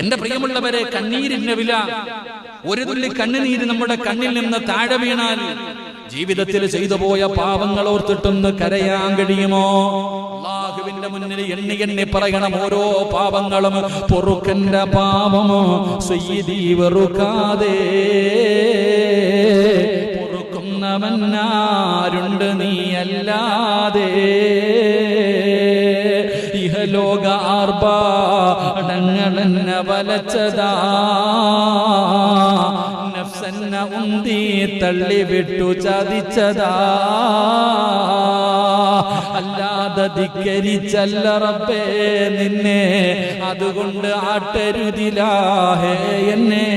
എന്റെ പ്രിയമുള്ളവരെ, കണ്ണീരിന്റെ വില, ഒരു തുള്ളി കണ്ണുനീര് നമ്മുടെ കണ്ണിൽ നിന്ന് താഴെ വീണാൽ ജീവിതത്തിൽ ചെയ്തു പോയ പാപങ്ങൾ ഓർത്തിട്ടൊന്ന് കരയാൻ കഴിയുമോ? അല്ലാഹുവിന്റെ മുന്നിൽ എണ്ണി എണ്ണി പറയണം ഓരോ പാപങ്ങളും. പൊറുക്കന്റെ പാപമോ സയ്യിദി വെറുക്കാതെ പൊറുക്കുന്നവനാരുണ്ട് നീയല്ലാതെ. ഇഹലോക ആർഭാടങ്ങളെന്നെ വലച്ചതാ, നഫ്സെന്ന ഉന്തി തള്ളിവിട്ടു ചതിച്ചതാ. അല്ലാതെ ധിക്കരിച്ചല്ല റബ്ബേ നിന്നെ, അതുകൊണ്ട് ആട്ടരുതിലാഹേ എന്നെ.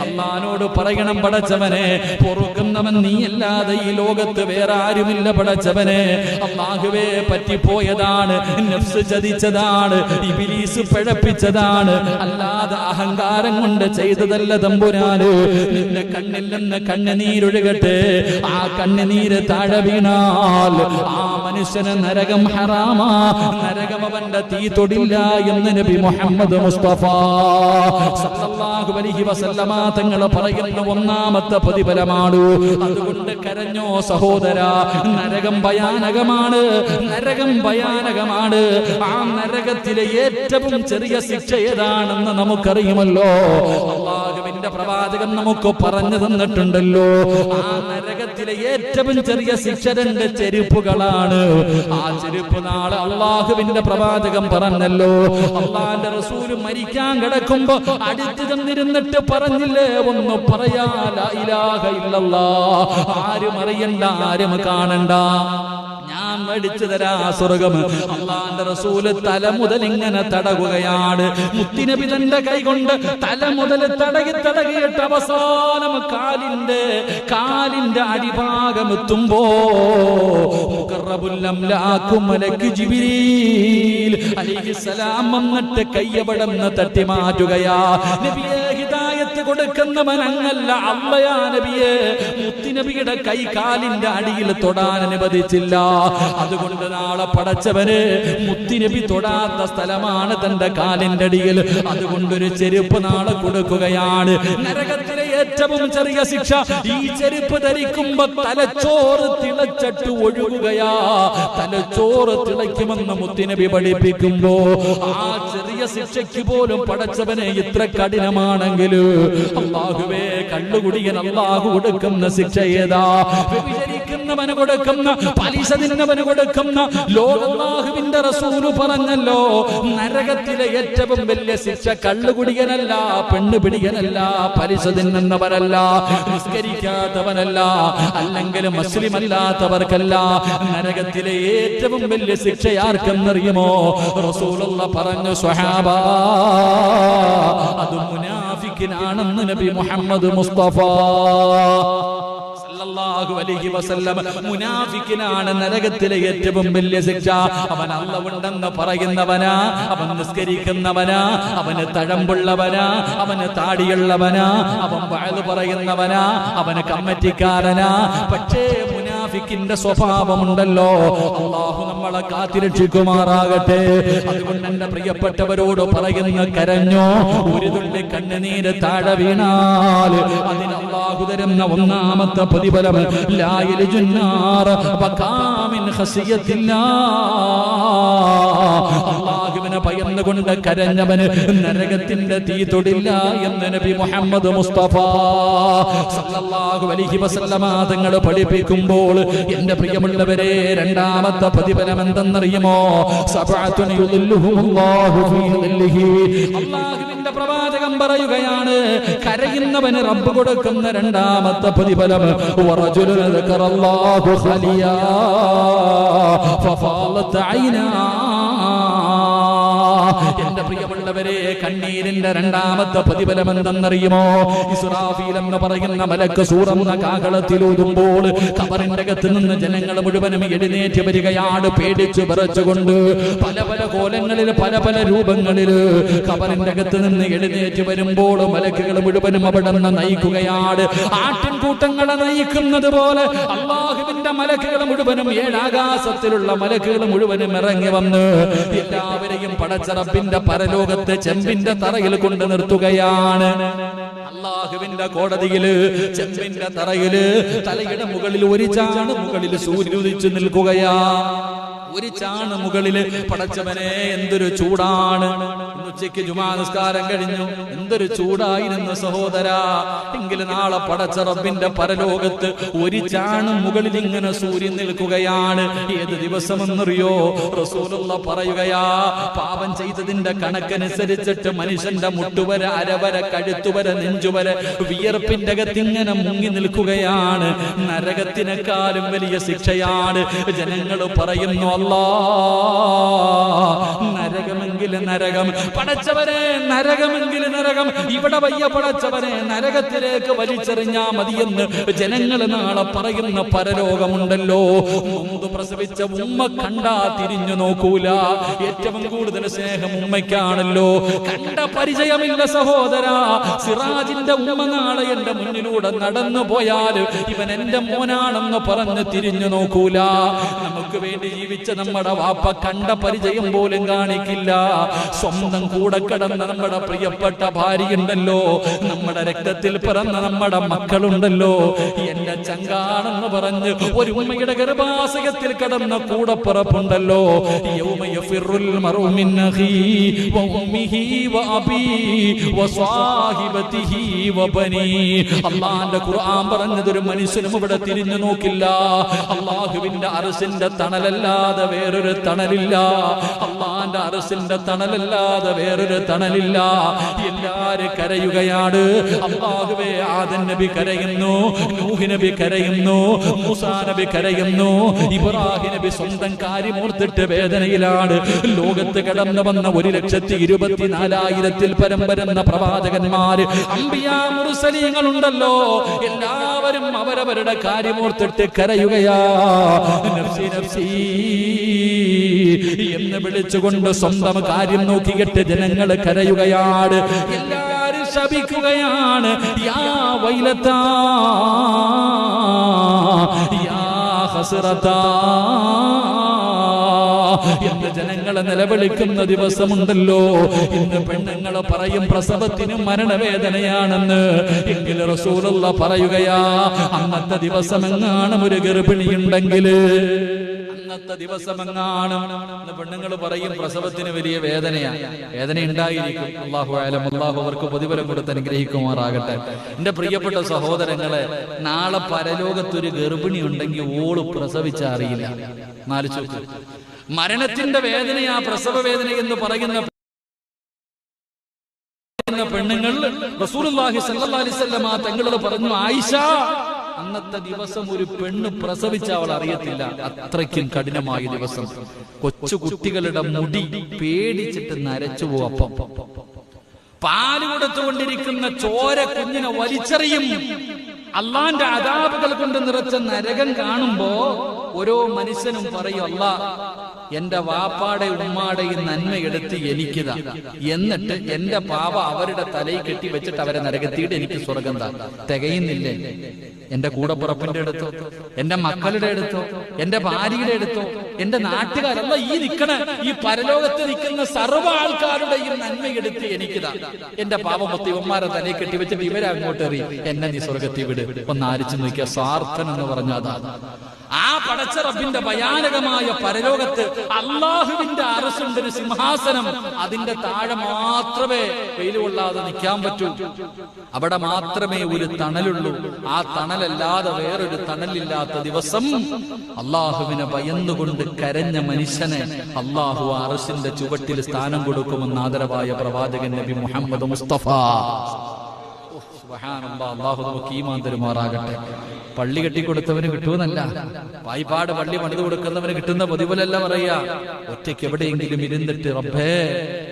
അല്ലാഹുവോട് പറയണം, പടച്ചവനെ പൊറുക്കുന്നവൻ നീയല്ലാതെ ഈ ലോകത്ത് വേറെ ആരുമില്ല പടച്ചവനെ. അല്ലാഹുവേ പറ്റിപ്പോയതാണ്, നഫ്സ് ചതിച്ചതാണ്, ഇബ്ലീസ് പിഴപ്പിച്ചതാണ്, അല്ലാതെ അഹങ്കാരം കൊണ്ട് ചെയ്തതല്ല തമ്പുരാന്. നിന്റെ കണ്ണിൽ നിന്ന് കണ്ണുനീരൊഴുകട്ടെ. ആ കണ്ണുനീര് താഴെ വീണാൽ ആ മനുഷ്യന് നരകം ഹറാമാ, നരകം അവന്റെ തീ തൊടില്ല എന്ന് നബി മുഹമ്മദ് മുസ്തഫ സല്ലല്ലാഹു അലൈഹി വസല്ലമ തങ്ങൾ പറയുന്ന ഒന്നാമത്തെ പ്രതിഫലമാണ്. അതുകൊണ്ട് കരഞ്ഞോ സഹോദര, നരകം ഭയാനകമാണ്, നരകം ഭയാനകമാണ്. ആ നരകത്തിലെ ഏറ്റവും ചെറിയ ശിക്ഷ ഏതാണെന്ന് നമുക്കറിയുമല്ലോ. അല്ലാഹുവിന്റെ പ്രവാചകൻ നമുക്ക് പറഞ്ഞു തന്നിട്ടുണ്ടല്ലോ. ആ നരകത്തിലെ ഏറ്റവും ചെറിയ ശിക്ഷ 2 ചെരുപ്പുകളാണ്. ആ ചെരുപ്പ് നാളെ അല്ലാഹുവിന്റെ പ്രവാചകൻ പറഞ്ഞല്ലോ. അല്ലാഹുവിന്റെ റസൂൽ മരിക്കാൻ കിടക്കുമ്പോ അടുത്ത് ചെന്നിരുന്നിട്ട് പറഞ്ഞില്ലേ, ഒന്ന് പറയാ ലാ ഇലാഹ ഇല്ലല്ലാഹ്, ആരും അറിയണ്ട, ആരും കാണണ്ട, ഞാൻ മേടിച്ചു തരാ സ്വർഗം. അല്ലാഹുവിന്റെ റസൂല് തല മുതൽ ഇങ്ങനെ തടകുകയാണ്. മുത്തുനബി തന്റെ കൈ കൊണ്ട് തല മുതൽ തടകിയിട്ട് അവസാനം കാലിന്റെ അടിഭാഗം എത്തുമ്പോ മുഖറബുൽ അംലാഖു മലക്ക് ജിബ്രീൽ അലൈഹിസ്സലാം വന്നിട്ട് കയ്യവിടന്ന് തട്ടി മാറ്റുകയാ. നബിയെ, ഹിദായത്ത് കൊടുക്കുന്നവൻ അങ്ങല്ല അള്ളയാ നബിയെ. മുത്തുനബിയുടെ കൈ കാലിന്റെ അടിയിൽ തൊടാൻ അനുവദിച്ചില്ല. അതുകൊണ്ട് നാളെ പടച്ചവന് മുത്തുനബി തൊടാത്ത സ്ഥലമാണ് തന്റെ കാലിന്റെ അടിയിൽ. അതുകൊണ്ടൊരു ചെരുപ്പ് നാളെ കൊടുക്കുകയാണ്. നരകത്തിലെ ഏറ്റവും ചെറിയ ശിക്ഷ, ഈ ചെരുപ്പ് ധരിക്കുമ്പോ തലച്ചോറ് തിളച്ചിട്ട് ഒഴുകുകയാ. തലച്ചോറ് തിളയ്ക്കുമെന്ന് മുത്തുനബി പഠിപ്പിക്കുമ്പോ ആ ചെറിയ ശിക്ഷയ്ക്ക് പോലും പടച്ചവനെ ഇത്ര കഠിനമാണെങ്കിലും അല്ലാഹുവേ, കള്ളുകുടിയൻ അല്ലാഹു കൊടുക്കുന്ന ശിക്ഷ ഏതാ? വ്യഭിചരിക്കുന്നവന് കൊടുക്കുന്ന, പലിശ തിന്നവന് കൊടുക്കുന്ന, അല്ലാഹുവിന്റെ റസൂല് പറഞ്ഞല്ലോ, നരകത്തിലെ ഏറ്റവും വലിയ ശിക്ഷ കള്ളുകുടിയനല്ല, പെണ്ണുപിടിയനല്ല, പലിശ തിന്നുന്നവരല്ല, നിസ്കരിക്കാത്തവനല്ല, അല്ലെങ്കിൽ മുസ്ലിം അല്ലാത്തവർക്കല്ല. നരകത്തിലെ ഏറ്റവും വലിയ ശിക്ഷ ആർക്കെന്നറിയുമോ? റസൂലുള്ളാഹി പറഞ്ഞു, സ്വഹാബാ, അത് മുനാഫിക്കിനാണെന്ന് നബി മുഹമ്മദ് മുസ്തഫ സല്ലല്ലാഹു അലൈഹി വസല്ലം. മുനാഫിക്കിനാണ് നരകത്തിലെ ഏറ്റവും വലിയ ശിക്ഷ. അവൻ അല്ലാഹുണ്ടെന്ന് പറയുന്നവനാ, അവൻ നിസ്കരിക്കുന്നവനാ, അവന് തഴമ്പുള്ളവനാ, അവന് താടിയുള്ളവനാ, അവൻ വഅദ് പറയുന്നവനാ, അവന് കമ്മിറ്റിക്കാരനാ. പക്ഷേ മുനാഫിക്കിന്റെ സ്വഭാവമുണ്ടല്ലോ. അല്ലാഹു നമ്മളെ കാത്തിരക്ഷിക്കുമാറാകട്ടെ. അതുകൊണ്ട് എന്റെ പ്രിയപ്പെട്ടവരോട് പറയുന്ന, കരഞ്ഞോ, ഒരു തുള്ളി കണ്ണുനീര് താഴെ വീണാൽ അതിന് അല്ലാഹു തരുന്ന ഒന്നാമത്തെ പ്രതിഫലം ലാ യൽജുന്നാർ വകാമിൻ ഖസിയത്തില്ലാഹ്. അല്ലാഹുവിനെ ഭയന്നുകൊണ്ട് കരഞ്ഞവന് നരകത്തിന്റെ തീ തൊടില്ല എന്ന് നബി മുഹമ്മദ് മുസ്തഫ സല്ലല്ലാഹു അലൈഹി വസല്ലമ തങ്ങൾ പഠിപ്പിക്കുമ്പോൾ എന്റെ പ്രിയമുള്ളവരെ, രണ്ടാമത്തെ പ്രതിഫലം എന്തെന്നറിയുമോ? സബഅത്തുൻ യുദില്ലുഹുമുല്ലാഹു ഫീ ദില്ലിഹി. അല്ലാഹുവിന്റെ പ്രവാചകൻ പറയുകയാണ്, കരയുന്നവന് റബ്ബ് കൊടുക്കുന്ന രണ്ടാമത്തെ പ്രതിഫലം വറജുലുൻ ദക്കറല്ലാഹു ഖലിയാ ഫഫാലത് ഐനാ. എന്റെ പ്രിയമുള്ളവരെ, കണ്ണീരിന്റെ രണ്ടാമത്തെ പ്രതിഫലം എന്തെന്നറിയുമോ? ഇസ്രാഫീൽ എന്ന് പറയുന്ന മലക്ക് സൂറന്ന കാഹളത്തിലൂതുമ്പോൾ ഖബറിന്റെ അകത്ത് നിന്ന് ജനങ്ങൾ മുഴുവനും എഴുന്നേറ്റ് വരികയാണ്, പേടിച്ചു വിറച്ചുകൊണ്ട്. പല പല കോലങ്ങളിൽ, പല പല രൂപങ്ങളിൽ ഖബറിന്റെ അകത്ത് നിന്ന് എഴുന്നേറ്റ് വരുമ്പോൾ മലക്കുകൾ മുഴുവനും അവിടെ നിന്ന് നയിക്കുകയാണ്. ആട്ടിൻകൂട്ടങ്ങളെ നയിക്കുന്നത് പോലെ അല്ലാഹുവിന്റെ മലക്കുകൾ മുഴുവനും, ഏഴാകാശത്തിലുള്ള മലക്കുകൾ മുഴുവനും ഇറങ്ങി വന്ന് എല്ലാവരെയും പടച്ചറ റബ്ബിന്റെ പരലോകത്ത് ചെമ്പിന്റെ തറയിൽ കൊണ്ട് നിർത്തുകയാണ്. അള്ളാഹുവിന്റെ കോടതിയില് ചെമ്പിന്റെ തറയില് തലയുടെ മുകളിൽ ഒരു ചാണ് മുകളിൽ സൂര്യൻ ഉദിച്ചു നിൽക്കുകയാ. ഒരു ചാണ് മുകളില്. പടച്ചവനെ എന്തൊരു ചൂടാണ്. ഉച്ചയ്ക്ക് ജുമാ നിസ്കാരം കഴിഞ്ഞു. എന്തൊരു ചൂടായിരുന്നു സഹോദരാ. എങ്കിലും നാളെ പടച്ച റബ്ബിന്റെ പരലോകത്ത് ഒരു ചാണ് മുകളിൽ ഇങ്ങനെ സൂര്യൻ നിൽക്കുകയാണ്. ഏത് ദിവസമെന്നറിയോ? റസൂലുള്ള പറയുകയാ, പാപം ചെയ്തതിന്റെ കണക്കനുസരിച്ചിട്ട് മനുഷ്യന്റെ മുട്ടുവര, അരവര, കഴുത്തുവര, നെഞ്ചുവര വിയർപ്പിന്റെ അകത്ത് ഇങ്ങനെ മുങ്ങി നിൽക്കുകയാണ്. നരകത്തിനേക്കാളും വലിയ ശിക്ഷയാണ്. ജനങ്ങൾ പറയുന്നു, അല്ലാ നരകമെങ്കിൽ നരകം, പടച്ചവനെ നരകമെങ്കിൽ നരകം, ഇവിടെ വയ്യ പടച്ചവനെ, നരകത്തിലേക്ക് വലിച്ചെറിഞ്ഞാ മതിയെന്ന് ജനങ്ങൾ നാളെ പറയുന്ന പരലോകമുണ്ടല്ലോ. മുമ്പ് പ്രസവിച്ച ഉമ്മ കണ്ടാ തിരിഞ്ഞു നോക്കൂല. ഏറ്റവും കൂടുതൽ സ്നേഹം ഉമ്മയ്ക്കാണല്ലോ. കണ്ട പരിചയമില്ല സഹോദരാ. സിറാജിന്റെ ഉമ്മ നാളെ എന്റെ മുന്നിലൂടെ നടന്നു പോയാൽ ഇവൻ എന്റെ മോനാണെന്ന് പറഞ്ഞ് തിരിഞ്ഞു നോക്കൂല. നമുക്ക് വേണ്ടി ജീവിച്ച നമ്മുടെ വാപ്പ കണ്ട പരിചയം പോലും കാണിക്കില്ല. സ്വന്തം കൂടെ കിടന്ന നമ്മുടെ പ്രിയപ്പെട്ട ഭാര്യയുണ്ടല്ലോ, നമ്മുടെ രക്തത്തിൽ പിറന്ന നമ്മുടെ മക്കളുണ്ടല്ലോ, എന്റെ ചങ്കാണെന്ന് പറഞ്ഞ് ഒരു ഉമ്മയുടെ ഗർഭാശയത്തിൽ കിടന്ന കൂടപ്പിറപ്പുണ്ടല്ലോ. അള്ളാന്റെ ഖുർആൻ പറഞ്ഞതൊരു മനുഷ്യനും ഇവിടെ തിരിഞ്ഞു നോക്കില്ല. അള്ളാഹുവിന്റെ അർശിന്റെ തണലല്ലാതെ വേറൊരു തണലില്ല. അള്ളാന്റെ അർശിന്റെ തണലല്ലാതെ വേറൊരു തണലില്ല. എല്ലാരും കരയുകയാണ്. അല്ലാഹുവേ, ആദം നബി കരയുന്നു, നൂഹ് നബി കരയുന്നു, മൂസാ നബി കരയുന്നു, ഇബ്രാഹിം നബി സ്വന്തം കാര്യമോർത്തിട്ട് വേദനയിലാണ്. ലോകത്ത് കടന്നു വന്ന 1,24,000 പരം വരുന്ന പ്രവാചകന്മാര്, അംബിയാ മുർസലീങ്ങളുണ്ടല്ലോ, എല്ലാവരും അവരവരുടെ കാര്യമോർത്തിട്ട് കരയുകയാ. നഫ്സി നഫ്സി എന്ന് വിളിച്ചുകൊണ്ട് സ്വന്തം കാര്യം നോക്കിയിട്ട് ജനങ്ങൾ കരയുകയാണ്. എല്ലാരും ശപിക്കുകയാണ്. യാ വൈലതാ യാ ഹസ്റതാ എന്ന് ജനങ്ങളെ നിലവിളിക്കുന്ന ദിവസമുണ്ടല്ലോ. ഇന്ന് പെണ്ണുങ്ങൾ പറയും പ്രസവത്തിന് മരണവേദനയാണെന്ന്. എങ്കിൽ റസൂലുള്ള പറയുകയാ, അന്നത്തെ ദിവസമെങ്ങാനും ഒരു ഗർഭിണിയുണ്ടെങ്കിൽ, അന്നത്തെ ദിവസമെങ്ങാനും പെണ്ണുങ്ങൾ പറയും പ്രസവത്തിന് വലിയ വേദനയാണ്. വേദന ഉണ്ടായിരിക്കും. അല്ലാഹു അലം. അല്ലാഹു അവർക്ക് പ്രതിഫലം കൊടുത്ത് അനുഗ്രഹിക്കുമാറാകട്ടെ. എന്റെ പ്രിയപ്പെട്ട സഹോദരങ്ങളെ, നാളെ പരലോകത്തൊരു ഗർഭിണി ഉണ്ടെങ്കിൽ ഓള് പ്രസവിച്ച അറിയില്ല. നാലിച്ചു മരണത്തിന്റെ വേദനയാ പ്രസവ വേദന എന്ന് പറയുന്ന പെണ്ണുങ്ങൾ റസൂലുള്ളാഹി സ്വല്ലല്ലാഹി അലൈഹി വസല്ലം തങ്ങളോട് പറഞ്ഞു, ആയിഷ, അന്നത്തെ ദിവസം ഒരു പെണ്ണ് പ്രസവിച്ച അവൾ അറിയത്തില്ല. അത്രയ്ക്കും കഠിനമായ ദിവസം. കൊച്ചു കുട്ടികളുടെ മുടി പേടിച്ചിട്ട് നരച്ചു പോവും. പാല് കൊടുത്തുകൊണ്ടിരിക്കുന്ന ചോര കുഞ്ഞിനെ വലിച്ചെറിയും. അള്ളാന്റെ അദാബുകൾ കൊണ്ട് നിറച്ച നരകം കാണുമ്പോ ഓരോ മനുഷ്യനും പറയും, അല്ലാ, എന്റെ വാപ്പാടെ ഉമ്മാടെയും നന്മയെടുത്ത് എനിക്കിതാ, എന്നിട്ട് എന്റെ പാവ അവരുടെ തലയിൽ കെട്ടി വെച്ചിട്ട് അവരെ നരകത്തിയിട്ട് എനിക്ക് സ്വർഗം താ. തികയുന്നില്ലേ? എന്റെ കൂടപ്പുറപ്പിന്റെ അടുത്തോ, എന്റെ മക്കളുടെ അടുത്തോ, എന്റെ ഭാര്യയുടെ അടുത്തോ, എന്റെ നാട്ടുകാരല്ല, ഈ നിൽക്കണ ഈ പരലോകത്ത് നിൽക്കുന്ന സർവ്വ ആൾക്കാരുടെയും നന്മയെടുത്ത് എനിക്കിതാ. എന്റെ പാവമൊത്തി ഇവന്മാരെ തലയിൽ കെട്ടി വെച്ചിട്ട് ഇവരെ അങ്ങോട്ട് എറി, എന്നെ നീ സ്വർഗത്തിൽ വിട്. ഒന്ന് ആരിച്ചു നോക്കിയ സ്വാർത്ഥൻ എന്ന് പറഞ്ഞതാ. ആ പടച്ച റബ്ബിന്റെ ഭയാനകമായ പരലോകത്ത് അള്ളാഹുവിന്റെ അർശുണ്ട്, ഒരു സിംഹാസനം. അതിന്റെ താഴെ മാത്രമേ വെയിൽ കൊള്ളാതെ നിൽക്കാൻ പറ്റൂ. അവിടെ മാത്രമേ ഒരു തണലുള്ളൂ. ആ തണലല്ലാതെ വേറൊരു തണലില്ലാത്ത ദിവസം അള്ളാഹുവിനെ ഭയന്നുകൊണ്ട് കരഞ്ഞ മനുഷ്യനെ അള്ളാഹു അർശിന്റെ ചുവട്ടിൽ സ്ഥാനം കൊടുക്കുമെന്ന് ആദരവായ പ്രവാചകൻ നബി മുഹമ്മദ് മുസ്തഫ. അള്ളാഹു നമുക്ക് ഈമാൻ തരുമാറാകട്ടെ. പള്ളി കെട്ടിക്കൊടുത്തവന് കിട്ടുമെന്നല്ല, വായ്പാട് പള്ളി പണിത് കൊടുക്കുന്നവന് കിട്ടുന്ന പ്രതിഫലമല്ല പറയാ. ഒറ്റയ്ക്ക് എവിടെയെങ്കിലും ഇരുന്നിട്ട്, റബ്ബേ,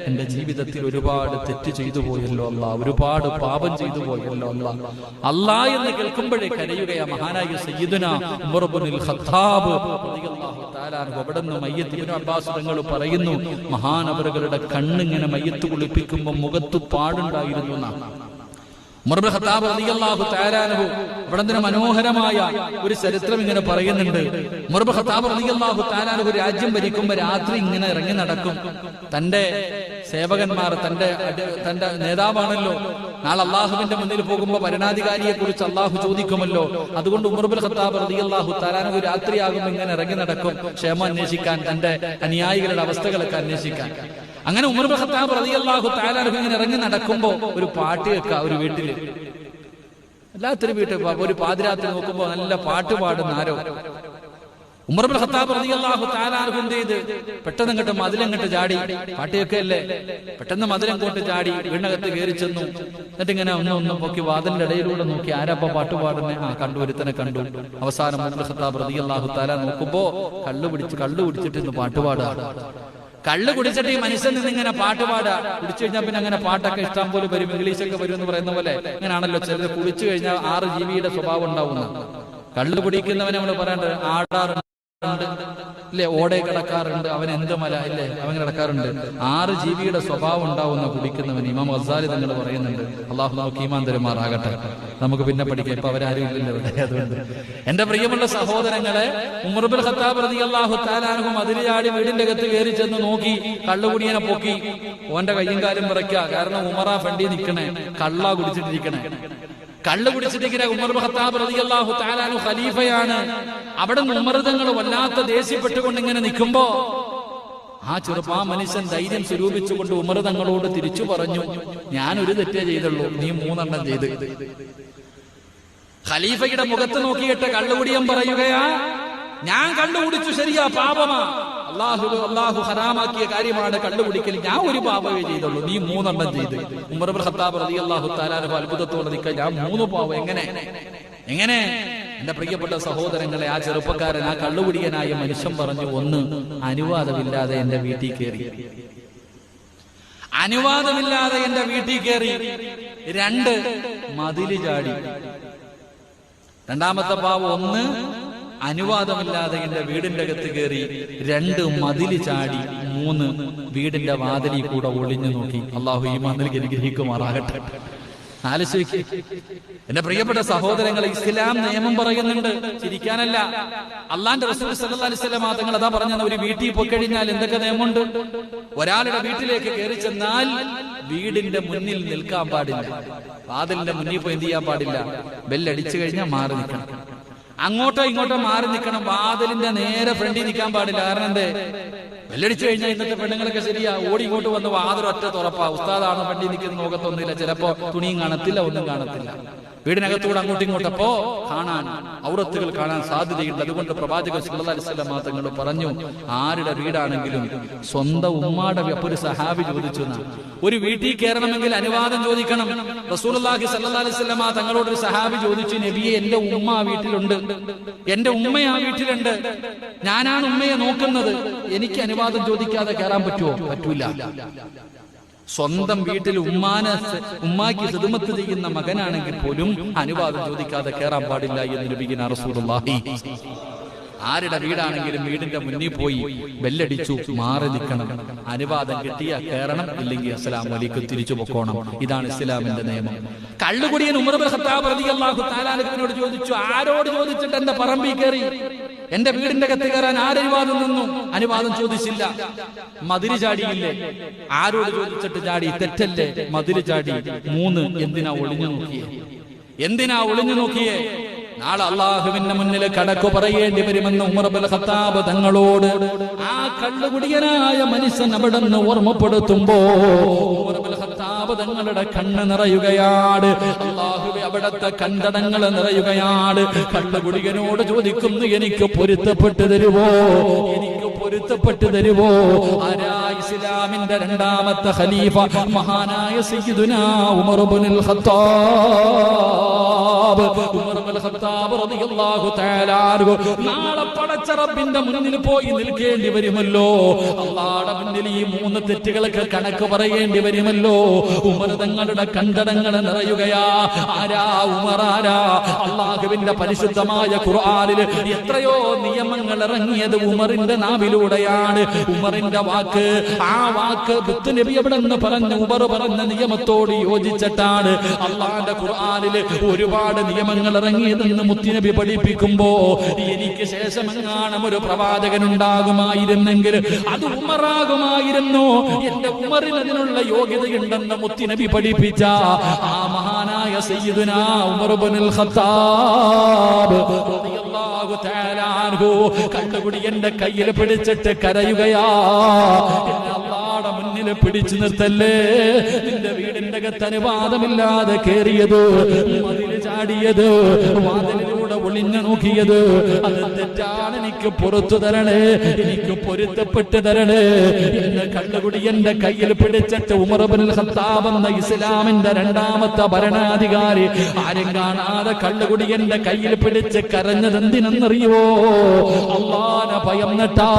എന്റെ ജീവിതത്തിൽ ഒരുപാട് തെറ്റ് ചെയ്തു പോയല്ലോ അല്ലാ, ഒരുപാട് പാപം ചെയ്തു പോയല്ലോ അല്ലാ, അല്ലാ എന്ന് കേൾക്കുമ്പോഴേ കരയുകയാ. മഹാനായ സയ്യിദുനാ ഉമർ ഇബ്നുൽ ഖത്താബ് റളിയല്ലാഹു തആല അൻഹു അവിടെ നിന്ന് മയ്യത്ത് ഇബ്നു അബ്ബാസ് തങ്ങൾ പറയുന്നു, മഹാനവറുകളുടെ കണ്ണിങ്ങനെ മയ്യത്ത് കുളിപ്പിക്കുമ്പോൾ മുഖത്ത് പാടുണ്ടായിരുന്നു എന്നാണ്. ഉമർ ഇബ്നു ഖത്താബ് റളിയല്ലാഹു തആല അൻഹു ഇവിടെ മനോഹരമായ ഒരു ചരിത്രം ഇങ്ങനെ പറയുന്നുണ്ട്. ഉമർ ഇബ്നു ഖത്താബ് റളിയല്ലാഹു തആല അൻഹു രാജ്യം ഭരിക്കുമ്പോൾ രാത്രി ഇങ്ങനെ ഇറങ്ങി നടക്കും. തന്റെ സേവകന്മാർ, തന്റെ നേതാവാണല്ലോ, നാളെ അള്ളാഹുവിന്റെ മുന്നിൽ പോകുമ്പോൾ ഭരണാധികാരിയെ കുറിച്ച് അള്ളാഹു ചോദിക്കുമല്ലോ. അതുകൊണ്ട് ഉമർ ഇബ്നു ഖത്താബ് റളിയല്ലാഹു തആല അൻഹു രാത്രിയാകുമ്പോൾ ഇങ്ങനെ ഇറങ്ങി നടക്കും, ക്ഷേമം അന്വേഷിക്കാൻ, തന്റെ അനുയായികളുടെ അവസ്ഥകളൊക്കെ അന്വേഷിക്കാൻ. അങ്ങനെ ഉമർ ഇബ്നു ഖത്താബ് റളിയല്ലാഹു തആല അൻഹു ഇങ്ങനെ ഇറങ്ങി നടക്കുമ്പോ ഒരു പാട്ട് കേൾക്കുക. ഒരു വീട്ടില്, എല്ലാത്തൊരു വീട്ടിൽ ഒരു പാതിരാത്രി നോക്കുമ്പോ നല്ല പാട്ട് പാടുന്ന ആരോ. ഉമർ ഇബ്നു ഖത്താബ് റളിയല്ലാഹു തആല അൻഹു എന്ത് ചെയ്ത്, പെട്ടെന്ന് അങ്ങോട്ട് മതിലങ്ങോട്ട് ചാടി. പാട്ടിയൊക്കെ അല്ലേ, പെട്ടെന്ന് മതിലങ്ങോട്ട് ചാടി വീടിനകത്ത് കയറി ചെന്നു. എന്നിട്ട് ഇങ്ങനെ ഒന്ന് നോക്കി, വാതിലിന്റെ ഇടയിലൂടെ നോക്കി, ആരപ്പ പാട്ട് പാടുന്നേ? കണ്ടു, ഒരുത്തനെ കണ്ടു. അവസാനം ഉമർ ഇബ്നു ഖത്താബ് റളിയല്ലാഹു തആല നോക്കുമ്പോ കള്ളു കുടിച്ചിട്ട് ഇന്ന് പാട്ട് പാടുക. കള്ള് കുടിച്ചിട്ട് ഈ മനുഷ്യൻ നിന്നിങ്ങനെ പാട്ട് പാടുക. കുടിച്ചു കഴിഞ്ഞാൽ പിന്നെ അങ്ങനെ പാട്ടൊക്കെ ഇഷ്ടം പോലെ വരും, ഇംഗ്ലീഷൊക്കെ വരും എന്ന് പറയുന്ന പോലെ. അങ്ങനെയാണല്ലോ ചിലർ കുടിച്ചു കഴിഞ്ഞാൽ 6 ജീവിയുടെ സ്വഭാവം ഉണ്ടാവുന്നത്. കള്ള് കുടിക്കുന്നവനെ നമ്മൾ പറയാണ്ട് ആടാറുണ്ട് അല്ലെ, ഓടെ കിടക്കാറുണ്ട്, അവൻ എന്ത് മല അല്ലേ, അവൻ കിടക്കാറുണ്ട്. 6 ജീവിയുടെ സ്വഭാവം ഉണ്ടാവുന്ന കുടിക്കുന്നവൻ ഇമാം ഗസാലി തങ്ങൾ പറയുന്നുണ്ട്. അള്ളാഹു നമുക്ക് ഈമാൻ തരുമാറാകട്ടെ. നമുക്ക് പിന്നെ പഠിക്കാം, ഇപ്പൊ അവരാരും ഇല്ലല്ലോ ഇവിടെ. അതുകൊണ്ട് എന്റെ പ്രിയമുള്ള സഹോദരങ്ങളെ, ഉമർ ഇബ്നു ഖത്താബ് റളിയല്ലാഹു തആല അൻഹു മതിൽ ചാടി വീടിന്റെ അകത്ത് കയറി ചെന്ന് നോക്കി, കള്ളുകുടിയനെ പൊക്കി. ഓന്റെ കയ്യും കാലും വിറയ്ക്കുക. കാരണം ഉമറാ ഫണ്ടി നിൽക്കണേ, കള്ളാ കുടിച്ചിട്ടിരിക്കണേ. കള്ളു കുടിച്ചിട്ടിരിക്കുന്ന ഉമർ ഇബ്നു ഖത്താബ് റളിയല്ലാഹു തആല അൻഹു ഖലീഫയാണ്. അവിടെ ഉമർ തങ്ങൾ വല്ലാത്ത ദേഷ്യപ്പെട്ടുകൊണ്ട് ഇങ്ങനെ നിൽക്കുമ്പോ ആ മനുഷ്യൻ ധൈര്യം സ്വരൂപിച്ചുകൊണ്ട് ഉമർ തങ്ങളോട് തിരിച്ചു പറഞ്ഞു, ഞാനൊരു തെറ്റേ ചെയ്തുള്ളൂ, നീ 3 എണ്ണം ചെയ്ത്. ഖലീഫയുടെ മുഖത്ത് നോക്കിയിട്ട് കള്ളുകുടിയൻ പറയുകയാ, ഞാൻ കള്ളുകുടിച്ചു, ശരിയാ, പാപമാ, അള്ളാഹു ഹറാമാക്കിയ കാര്യമാണ് കള്ളുകുടിക്കൽ, ഞാൻ ഒരു പാപമേ ചെയ്തുള്ളൂ, നീ 3 എണ്ണം ചെയ്ത്. ഉമർ ഇബ്നു ഖത്താബ് റളിയല്ലാഹു തആല അൻഹു അത്ഭുതത്തോടെ നിൽക്കുക, ഞാൻ 3 പാപം എങ്ങനെ? എന്റെ പ്രിയപ്പെട്ട സഹോദരങ്ങളെ, ആ ചെറുപ്പക്കാരൻ, ആ കള്ളുകുടിയനായ മനുഷ്യൻ പറഞ്ഞു, 1, അനുവാദമില്ലാതെ എന്റെ വീട്ടിൽ കയറി. അനുവാദമില്ലാതെ എന്റെ വീട്ടിൽ കയറി. 2, മതില് ചാടി. രണ്ടാമത്തെ പാവം 1, അനുവാദമില്ലാതെ എന്റെ വീടിന്റെ അകത്ത് കയറി. 2, മതില് ചാടി. 3, വീടിന്റെ വാതിലിൽ കൂടെ ഒളിഞ്ഞു നോക്കി. അള്ളാഹു ഈമാൻ നൽകി അനുഗ്രഹിക്കുമാറാകട്ടെ. ആലോചിക്ക് എന്റെ പ്രിയപ്പെട്ട സഹോദരങ്ങളെ, ഇസ്ലാം നിയമം പറയുന്നുണ്ട്, ചിരിക്കാനല്ല. അള്ളാന്റെ റസൂൽ സല്ലല്ലാഹു അലൈഹി വസല്ലം തങ്ങൾ അതാ പറഞ്ഞത്, ഒരു വീട്ടിൽ പോയി കഴിഞ്ഞാൽ എന്തൊക്കെ നിയമമുണ്ട്. ഒരാളുടെ വീട്ടിലേക്ക് കയറി ചെന്നാൽ വീടിന്റെ മുന്നിൽ നിൽക്കാൻ പാടില്ല, വാതിലിന്റെ മുന്നിൽ പോയി എന്ത് ചെയ്യാൻ പാടില്ല, ബെല്ലടിച്ചു കഴിഞ്ഞാൽ മാറി നിൽക്കണം. അങ്ങോട്ടോ ഇങ്ങോട്ടോ മാറി നിൽക്കണം, വാതിലിന്റെ നേരെ ഫ്രണ്ടിൽ നിൽക്കാൻ പാടില്ല. കാരണം എന്തേ, വെല്ലടിച്ചു കഴിഞ്ഞാൽ ഇന്നത്തെ പെണ്ണുങ്ങളൊക്കെ ശരിയാ, ഓടി ഇങ്ങോട്ട് വന്ന് വാതിലൊറ്റ തുറപ്പാ. ഉസ്താദാണ് ഫ്രണ്ടിൽ നിൽക്കുന്ന, നോക്കത്തൊന്നുമില്ല, ചിലപ്പോ തുണിയും കാണത്തില്ല, ഒന്നും കാണത്തില്ല. വീടിനകത്തൂടെ അങ്ങോട്ടും ഇങ്ങോട്ടപ്പോ കാണാൻ, ഔറത്തുകൾ കാണാൻ സാധ്യതയുണ്ട്. അതുകൊണ്ട് പ്രവാചകൻ സല്ലല്ലാഹു അലൈഹി വസല്ലം തങ്ങൾ പറഞ്ഞു, ആരുടെ വീടാണെങ്കിലും സ്വന്തം ഉമ്മാടെ ഒരു സഹാബി ചോദിച്ചു, ഒരു വീട്ടിൽ കയറണമെങ്കിൽ അനുവാദം ചോദിക്കണം. റസൂലുള്ളാഹി സല്ലല്ലാഹു അലൈഹി വസല്ലം തങ്ങളോടൊരു സഹാബി ചോദിച്ചു, നബിയെ, എന്റെ ഉമ്മ ആ വീട്ടിലുണ്ട്, എന്റെ ഉമ്മ ആ വീട്ടിലുണ്ട്, ഞാനാണ് ഉമ്മയെ നോക്കുന്നത്, എനിക്ക് അനുവാദം ചോദിക്കാതെ കയറാൻ പറ്റുമോ? പറ്റൂല. സ്വന്തം വീട്ടിൽ ഉമ്മാക്ക് ഖിദ്മത്ത് ചെയ്യുന്ന മകനാണെങ്കിൽ പോലും അനുവാദം ചോദിക്കാതെ കയറാൻ പാടില്ല എന്ന് നബിയുനാ റസൂലുള്ളാഹി. ആരുടെ വീടാണെങ്കിലും വീടിന്റെ മുന്നിൽ പോയി ബെല്ലടിച്ചു മാറി നിൽക്കണം. അനുവാദം കിട്ടിയാൽ കയറണം, ഇല്ലെങ്കിൽ അസ്സലാമു അലൈക്കും തിരിച്ചു പൊക്കോണം. ഇതാണ് ഇസ്ലാമിന്റെ നിയമം. കള്ളുകുടിയൻ ഉമർ ഇബ്നു ഖത്താബ് റളിയല്ലാഹു തആല അൻഹുവിനോട് ചോദിച്ചു, ആരോട് ചോദിച്ചിട്ട് എന്റെ പറമ്പിൽ കയറി, എന്റെ വീടിന്റെ അകത്ത് കയറാൻ ആരനുവാദം നിന്നു? അനുവാദം ചോദിച്ചില്ല. മതില് ചാടിയില്ലേ? ആരോട് ചോദിച്ചിട്ട് ചാടി? തെറ്റല്ലേ? മതില് ചാടി. 3, എന്തിനാ ഒളിഞ്ഞു നോക്കിയേ? നാളെ അള്ളാഹുവിന്റെ മുന്നിൽ കടക്കു പറയേണ്ടി വരുമെന്ന് ഉമർ ഇബ്നു ഖത്താബ് തങ്ങളോട് ആ കള്ളുകുടിയനായ മനുഷ്യൻ അവിടെ നിന്ന് ഓർമ്മപ്പെടുത്തുമ്പോ ഉമർ ഇബ്നു ഖത്താബ് തങ്ങളുടെ കണ്ണ് നിറയുകയാണ്. അള്ളാഹുവേ, അവിടത്തെ കണ്ടടങ്ങൾ നിറയുകയാണ്. കള്ളുകുടിയനോട് ചോദിക്കുന്നു, എനിക്ക് പൊരുത്തപ്പെട്ടു തരുവോ? എനിക്ക് പൊരുത്തപ്പെട്ടു തരുവോ? ആരാ? ഇസ്ലാമിന്റെ 2ാമത്തെ ഖലീഫ മഹാനായ സയ്യിദുനാ ഉമർ ഇബ്നുൽ ഖത്താബ്. ഉമർ ഇബ്നുൽ ഖത്താബ് റളിയല്ലാഹു തആല അൻഹു നാളെ പടച്ച റബ്ബിന്റെ മുന്നിൽ പോയി നിൽക്കേണ്ടി വരുമല്ലോ. അല്ലാഹുവിന്റെ മുന്നിൽ ഈ 3 തെറ്റുകൾക്ക് കണക്ക് പറയേണ്ടി വരുമല്ലോ. ഉമർ തങ്ങളുടെ കണ്ടടങ്ങൾ നിറയുകയാ. ആരാ ഉമർ? ആരാ? അല്ലാഹുവിന്റെ പരിശുദ്ധമായ ഖുർആനിൽ എത്രയോ നിയമങ്ങൾ ഇറങ്ങിയത് ഉമറിന്റെ നാവിലൂടെയാണ്. ഉമറിന്റെ വാക്ക്, ആ വാക്ക് നബി എവിടെ നിന്ന് പറഞ്ഞു? ഉമർ പറഞ്ഞ നിയമത്തോട് യോജിച്ചിട്ടാണ്. അള്ളാന്റെ ഖുർആനിൽ ഒരുപാട് നിയമങ്ങൾ ഇറങ്ങിയതെന്ന് മുത്തുനബി പഠിപ്പിക്കുമ്പോ എനിക്ക് ശേഷം എങ്ങാനും ഒരു പ്രവാചകൻ ഉണ്ടാകുമായിരുന്നെങ്കിൽ അത് ഉമറാകുമായിരുന്നു. എന്റെ ഉമറിൽ അതിനുള്ള യോഗ്യതയുണ്ടെന്ന് മുത്തുനബി പഠിപ്പിച്ച ആ മഹാനായ സയ്യിദുനാ ഉമർ ഇബ്നുൽ ഖത്താബ് റളിയല്ലാഹു തആല അൻഹു കണ്ണുകുടി എന്റെ കയ്യിൽ പിടിച്ചിട്ട് കരയുകയാ. അള്ളാഹുവിന്റെ മുന്നിൽ പിടിച്ചു നിർത്തല്ലേ. നിന്റെ വീടിന്റെ അകത്ത് അനുവാദമില്ലാതെ കേറിയത്, മതില് ചാടിയത്, വാതിലിലൂടെ ഒളിഞ്ഞു നോക്കിയത്, അത് തെറ്റാണ്. എനിക്ക് പുറത്തു തരണേ, എനിക്ക് പൊരുത്തപ്പെട്ട് തരണേ എന്ന് കണ്ണുകുടി എന്റെ കയ്യിൽ പിടിച്ചിട്ട് ഉമർ ഇബ്നുൽ ഖത്താബ് എന്ന ഇസ്ലാമിന്റെ 2ാമത്തെ ഭരണാധികാരി ആരും കാണാതെ കണ്ണുകുടി എന്റെ കയ്യിൽ പിടിച്ച് കരഞ്ഞത് എന്തിനെന്നറിയോ? അല്ലാഹുവിനെ ഭയന്നിട്ടാ.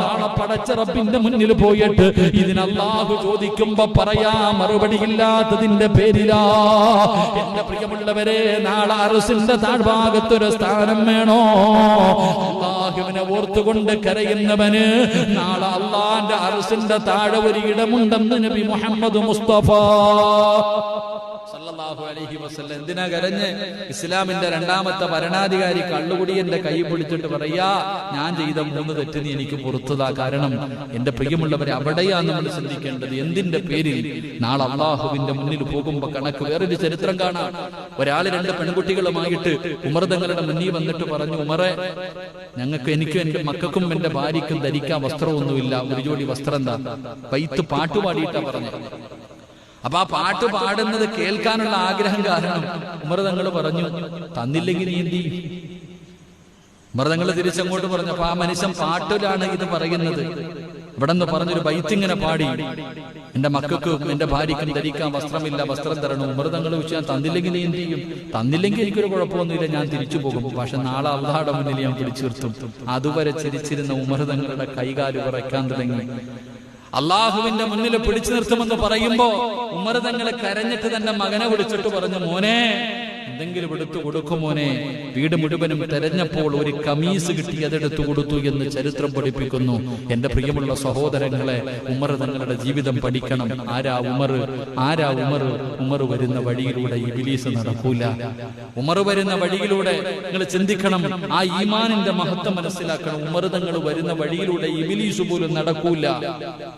നാളെ പടച്ച റബ്ബിന്റെ മുന്നിൽ പോയിട്ട് ഇതിന് അല്ലാഹു ചോദിക്കുമ്പോ പറയാ മറുപടിയില്ലാത്തതിന്റെ പേരിലാ. എന്റെ പ്രിയമുള്ളവരെ, നാളെ അർശിന്റെ താഴ്ഭാഗത്തൊരു സ്ഥാനം വേണോ? അല്ലാഹുവിനെ ഓർത്തുകൊണ്ട് കരയുന്നവന് നാളെ അല്ലാഹുവിന്റെ അർശിന്റെ താഴെ ഒരു ഇടമുണ്ടെന്ന് നബി മുഹമ്മദ് മുസ്തഫ സല്ലല്ലാഹു അലൈഹി വസല്ലം. എന്തിനാ കരഞ്ഞ്? ഇസ്ലാമിന്റെ 2ാമത്തെ ഭരണാധികാരി കള്ളുകുടി എന്റെ കൈ പിടിച്ചിട്ട് പറയാ, ഞാൻ ചെയ്ത 3 തെറ്റ് നീ എനിക്ക് പുറത്തുതാ. കാരണം എന്റെ പ്രിയമുള്ളവരെ, അവിടെയാണ് നമ്മൾ ചിന്തിക്കേണ്ടത്. എന്തിന്റെ പേരിൽ? നാളെ അള്ളാഹുവിന്റെ മുന്നിൽ പോകുമ്പോ കണക്ക്. വേറൊരു ചരിത്രം കാണാം. ഒരാള് 2 പെൺകുട്ടികളുമായിട്ട് ഉമർ തങ്ങളുടെ മുന്നിൽ വന്നിട്ട് പറഞ്ഞു, ഉമറെ, എനിക്കും എന്റെ മക്കൾക്കും എന്റെ ഭാര്യയ്ക്കും ധരിക്കാൻ വസ്ത്രമൊന്നുമില്ല. ഒരു ജോഡി വസ്ത്രം എന്താ? വൈത്ത് പാട്ടുപാടിയിട്ടാ പറഞ്ഞു. അപ്പൊ ആ പാട്ട് പാടുന്നത് കേൾക്കാനുള്ള ആഗ്രഹം കാരണം ഉമർ തങ്ങൾ പറഞ്ഞു, തന്നില്ലെങ്കിൽ നീ എന്ത് ചെയ്യും? ഉമർ തങ്ങൾ തിരിച്ചങ്ങോട്ട് പറഞ്ഞു, അപ്പൊ ആ മനുഷ്യൻ പാട്ടിലാണ് ഇത് പറയുന്നത്. ഇവിടെ നിന്ന് പറഞ്ഞൊരു ബൈത്തിങ്ങനെ പാടി, എന്റെ മക്കൾക്കും എന്റെ ഭാര്യയ്ക്കും ധരിക്കാൻ വസ്ത്രമില്ല, വസ്ത്രം തരണം. ഉമർ തങ്ങൾ ചോദിച്ചാൽ തന്നില്ലെങ്കിൽ നീ എന്ത് ചെയ്യും? തന്നില്ലെങ്കിൽ എനിക്കൊരു കുഴപ്പമൊന്നുമില്ല, ഞാൻ തിരിച്ചു പോകും. പക്ഷെ നാളെ അള്ളാഹുവിന്റെ മുന്നിൽ ഞാൻ പിടിച്ചു നിർത്തും. അതുവരെ ചിരിച്ചിരുന്ന ഉമർ തങ്ങളുടെ കൈകാല് വിറയ്ക്കാൻ തുടങ്ങി. അള്ളാഹുവിന്റെ മുന്നിൽ പിടിച്ചു നിർത്തുമെന്ന് പറയുമ്പോ ഉമർ തങ്ങളെ കരഞ്ഞിട്ട് തന്റെ മകനെ വിളിച്ചിട്ട് പറഞ്ഞു, മോനെ, എന്തെങ്കിലും എടുത്തു കൊടുക്കും മോനെ. വീട് മുഴുവനും തെരഞ്ഞപ്പോൾ ഒരു കമീസ് കിട്ടി, അതെടുത്തു കൊടുത്തു എന്ന് ചരിത്രം പഠിപ്പിക്കുന്നു. എന്റെ പ്രിയമുള്ള സഹോദരങ്ങളെ, ഉമർ തങ്ങളുടെ ജീവിതം പഠിക്കണം. ആരാ ഉമർ? ആരാ ഉമർ? ഉമർ വരുന്ന വഴിയിലൂടെ ഇബ്ലീസ് നടക്കൂല. ഉമർ വരുന്ന വഴിയിലൂടെ നിങ്ങൾ ചിന്തിക്കണം. ആ ഈമാനിന്റെ മഹത്വം മനസ്സിലാക്കണം. ഉമർ തങ്ങൾ വരുന്ന വഴിയിലൂടെ ഇബ്ലീസ് പോലും നടക്കൂല.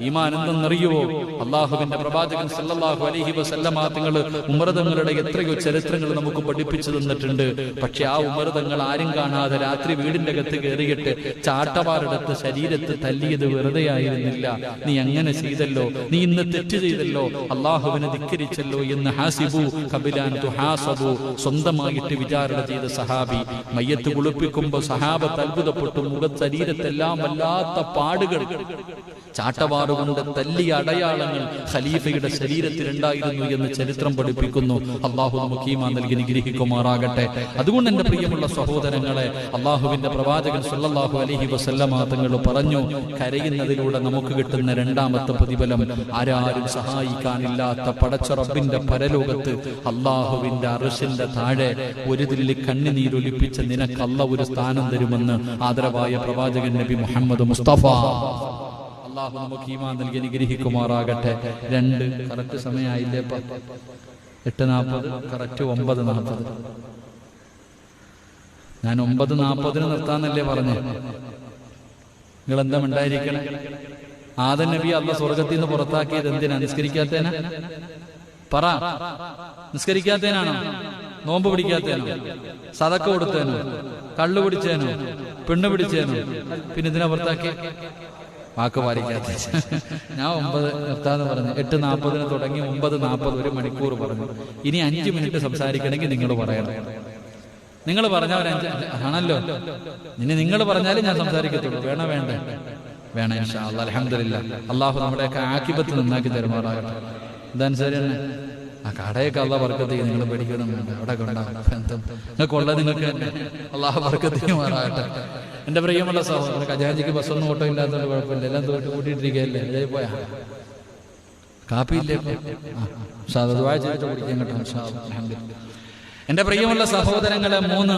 ഈമാൻ എന്തെന്നറിയുവോ? അള്ളാഹുവിന്റെ പ്രവാചകൻ സല്ലല്ലാഹു അലൈഹി വസല്ലമ തങ്ങൾ ഉമർ തങ്ങളുടെ എത്രയോ ചരിത്രങ്ങൾ നമുക്ക് പഠിപ്പിച്ചു തന്നിട്ടുണ്ട്. പക്ഷെ ആ ഉമർ തങ്ങൾ ആരും കാണാതെ രാത്രി വീടിന്റെ അകത്ത് കയറിയിട്ട് ചാട്ടവാറെടുത്ത് ശരീരത്ത് തല്ലിയത് വെറുതെ ആയിരുന്നില്ല. നീ അങ്ങനെ ചെയ്തല്ലോ, നീ ഇന്ന് തെറ്റ് ചെയ്തല്ലോ, അള്ളാഹുവിനെ ധിക്കരിച്ചല്ലോ എന്ന് ഹാസിബു ഖബിലാൻ തുഹാസബു സ്വന്തമായിട്ട് വിചാരണ ചെയ്ത സഹാബി. മയ്യത്ത് കുളിപ്പിക്കുമ്പോ സഹാബത്ത് അത്ഭുതപ്പെട്ടു. ശരീരത്തെല്ലാം വല്ലാത്ത പാടുകൾ, ചാട്ടവാറുകൊണ്ട് തല്ലിയ അടയാളങ്ങൾ ഖലീഫയുടെ ശരീരത്തിലുണ്ടായിരുന്നു എന്ന് ചരിത്രം പഠിപ്പിക്കുന്നു. അള്ളാഹു നമുക്ക് ഈമാൻ നൽകി നിഗ്രഹിക്കുമാറാകട്ടെ. അതുകൊണ്ട് എന്റെ പ്രിയമുള്ള സഹോദരങ്ങളെ, അള്ളാഹുവിന്റെ പ്രവാചകൻ സല്ലല്ലാഹു അലൈഹി വസല്ലമ തങ്ങൾ പറഞ്ഞു, കരയുന്നതിലൂടെ നമുക്ക് കിട്ടുന്ന 2ാമത്തെ പ്രതിഫലം ആരാരും സഹായിക്കാനില്ലാത്ത പടച്ച റബ്ബിന്റെ പരലോകത്ത് അള്ളാഹുവിന്റെ അർശിന്റെ താഴെ ഒരു തുള്ളി കണ്ണുനീരൊലിപ്പിച്ച നിനക്ക് അല്ലാഹു ഒരു സ്ഥാനം തരുമെന്ന് ആദരവായ പ്രവാചകൻ നബി മുഹമ്മദ് മുസ്തഫ. അള്ളാഹു നമുക്ക് ഈമാൻ നൽകി അനുഗ്രഹിക്കുമാറാകട്ടെ. 2 കറക്റ്റ് സമയമായില്ലേ? 8:40 കറക്റ്റ് 9:40. ഞാൻ 9:40 നിർത്താന്നല്ലേ പറഞ്ഞേ? നിങ്ങൾ എന്താ ഉണ്ടായിരിക്കണേ? ആദം നബി അള്ളാഹ് സ്വർഗത്തിൽ നിന്ന് പുറത്താക്കിയത് എന്തിനാ? നിസ്കരിക്കാത്തേനാ? പറ, നിസ്കരിക്കാത്തേനാണോ? നോമ്പ് പിടിക്കാത്തേനോ? സദക്ക കൊടുത്തേനോ? കള്ളു പിടിച്ചേനോ? പെണ്ണ് പിടിച്ചേനോ? പിന്നെ ഇതിനെ പുറത്താക്കി? വാക്ക് പാലിക്കാത്ത. ഞാൻ 9 നിർത്താന്ന് പറഞ്ഞു. 8:40 തുടങ്ങി 9:40 1 മണിക്കൂർ പറഞ്ഞു. ഇനി 5 മിനിറ്റ് സംസാരിക്കണമെങ്കിൽ നിങ്ങൾ പറയണം. നിങ്ങൾ പറഞ്ഞ ഒരു 5 ആണല്ലോ. ഇനി നിങ്ങൾ പറഞ്ഞാലും ഞാൻ സംസാരിക്കത്തുള്ളൂ. വേണോ? വേണ്ട? വേണം. ഇൻഷാ അല്ലാഹ്. അൽഹംദുലില്ലാഹ്. അള്ളാഹു നമ്മുടെയൊക്കെ ആഖിബത്ത് നന്നാക്കി തരുമാറാകട്ടെ. ഇതനുസരിച്ച് ആ കടയൊക്കെ അള്ളാഹ് ബർക്കത്ത് ചെയ്യും. നിങ്ങൾ പഠിക്കണമെന്നുണ്ട് അവിടെ കൊണ്ടാകും നിങ്ങൾക്കുള്ളത് നിങ്ങൾക്ക് തന്നെ അള്ളാഹ് ബർക്കത്ത് ചെയ്യുമാറാകട്ടെ. എന്റെ പ്രിയമുള്ള സഹോദരൻ, ഖജാഞ്ചിക്ക് ബസ്സൊന്നും ഓട്ടോ ഇല്ലാത്തതുകൊണ്ട് കുഴപ്പമില്ല, എല്ലാം തോട്ട് കൂട്ടിയിട്ടിരിക്കുകയല്ലേ, ഇതേ പോയാ കാപ്പിയില്ലേ കുടിക്കാൻ കേട്ടോ. എന്റെ പ്രിയമുള്ള സഹോദരങ്ങളെ, 3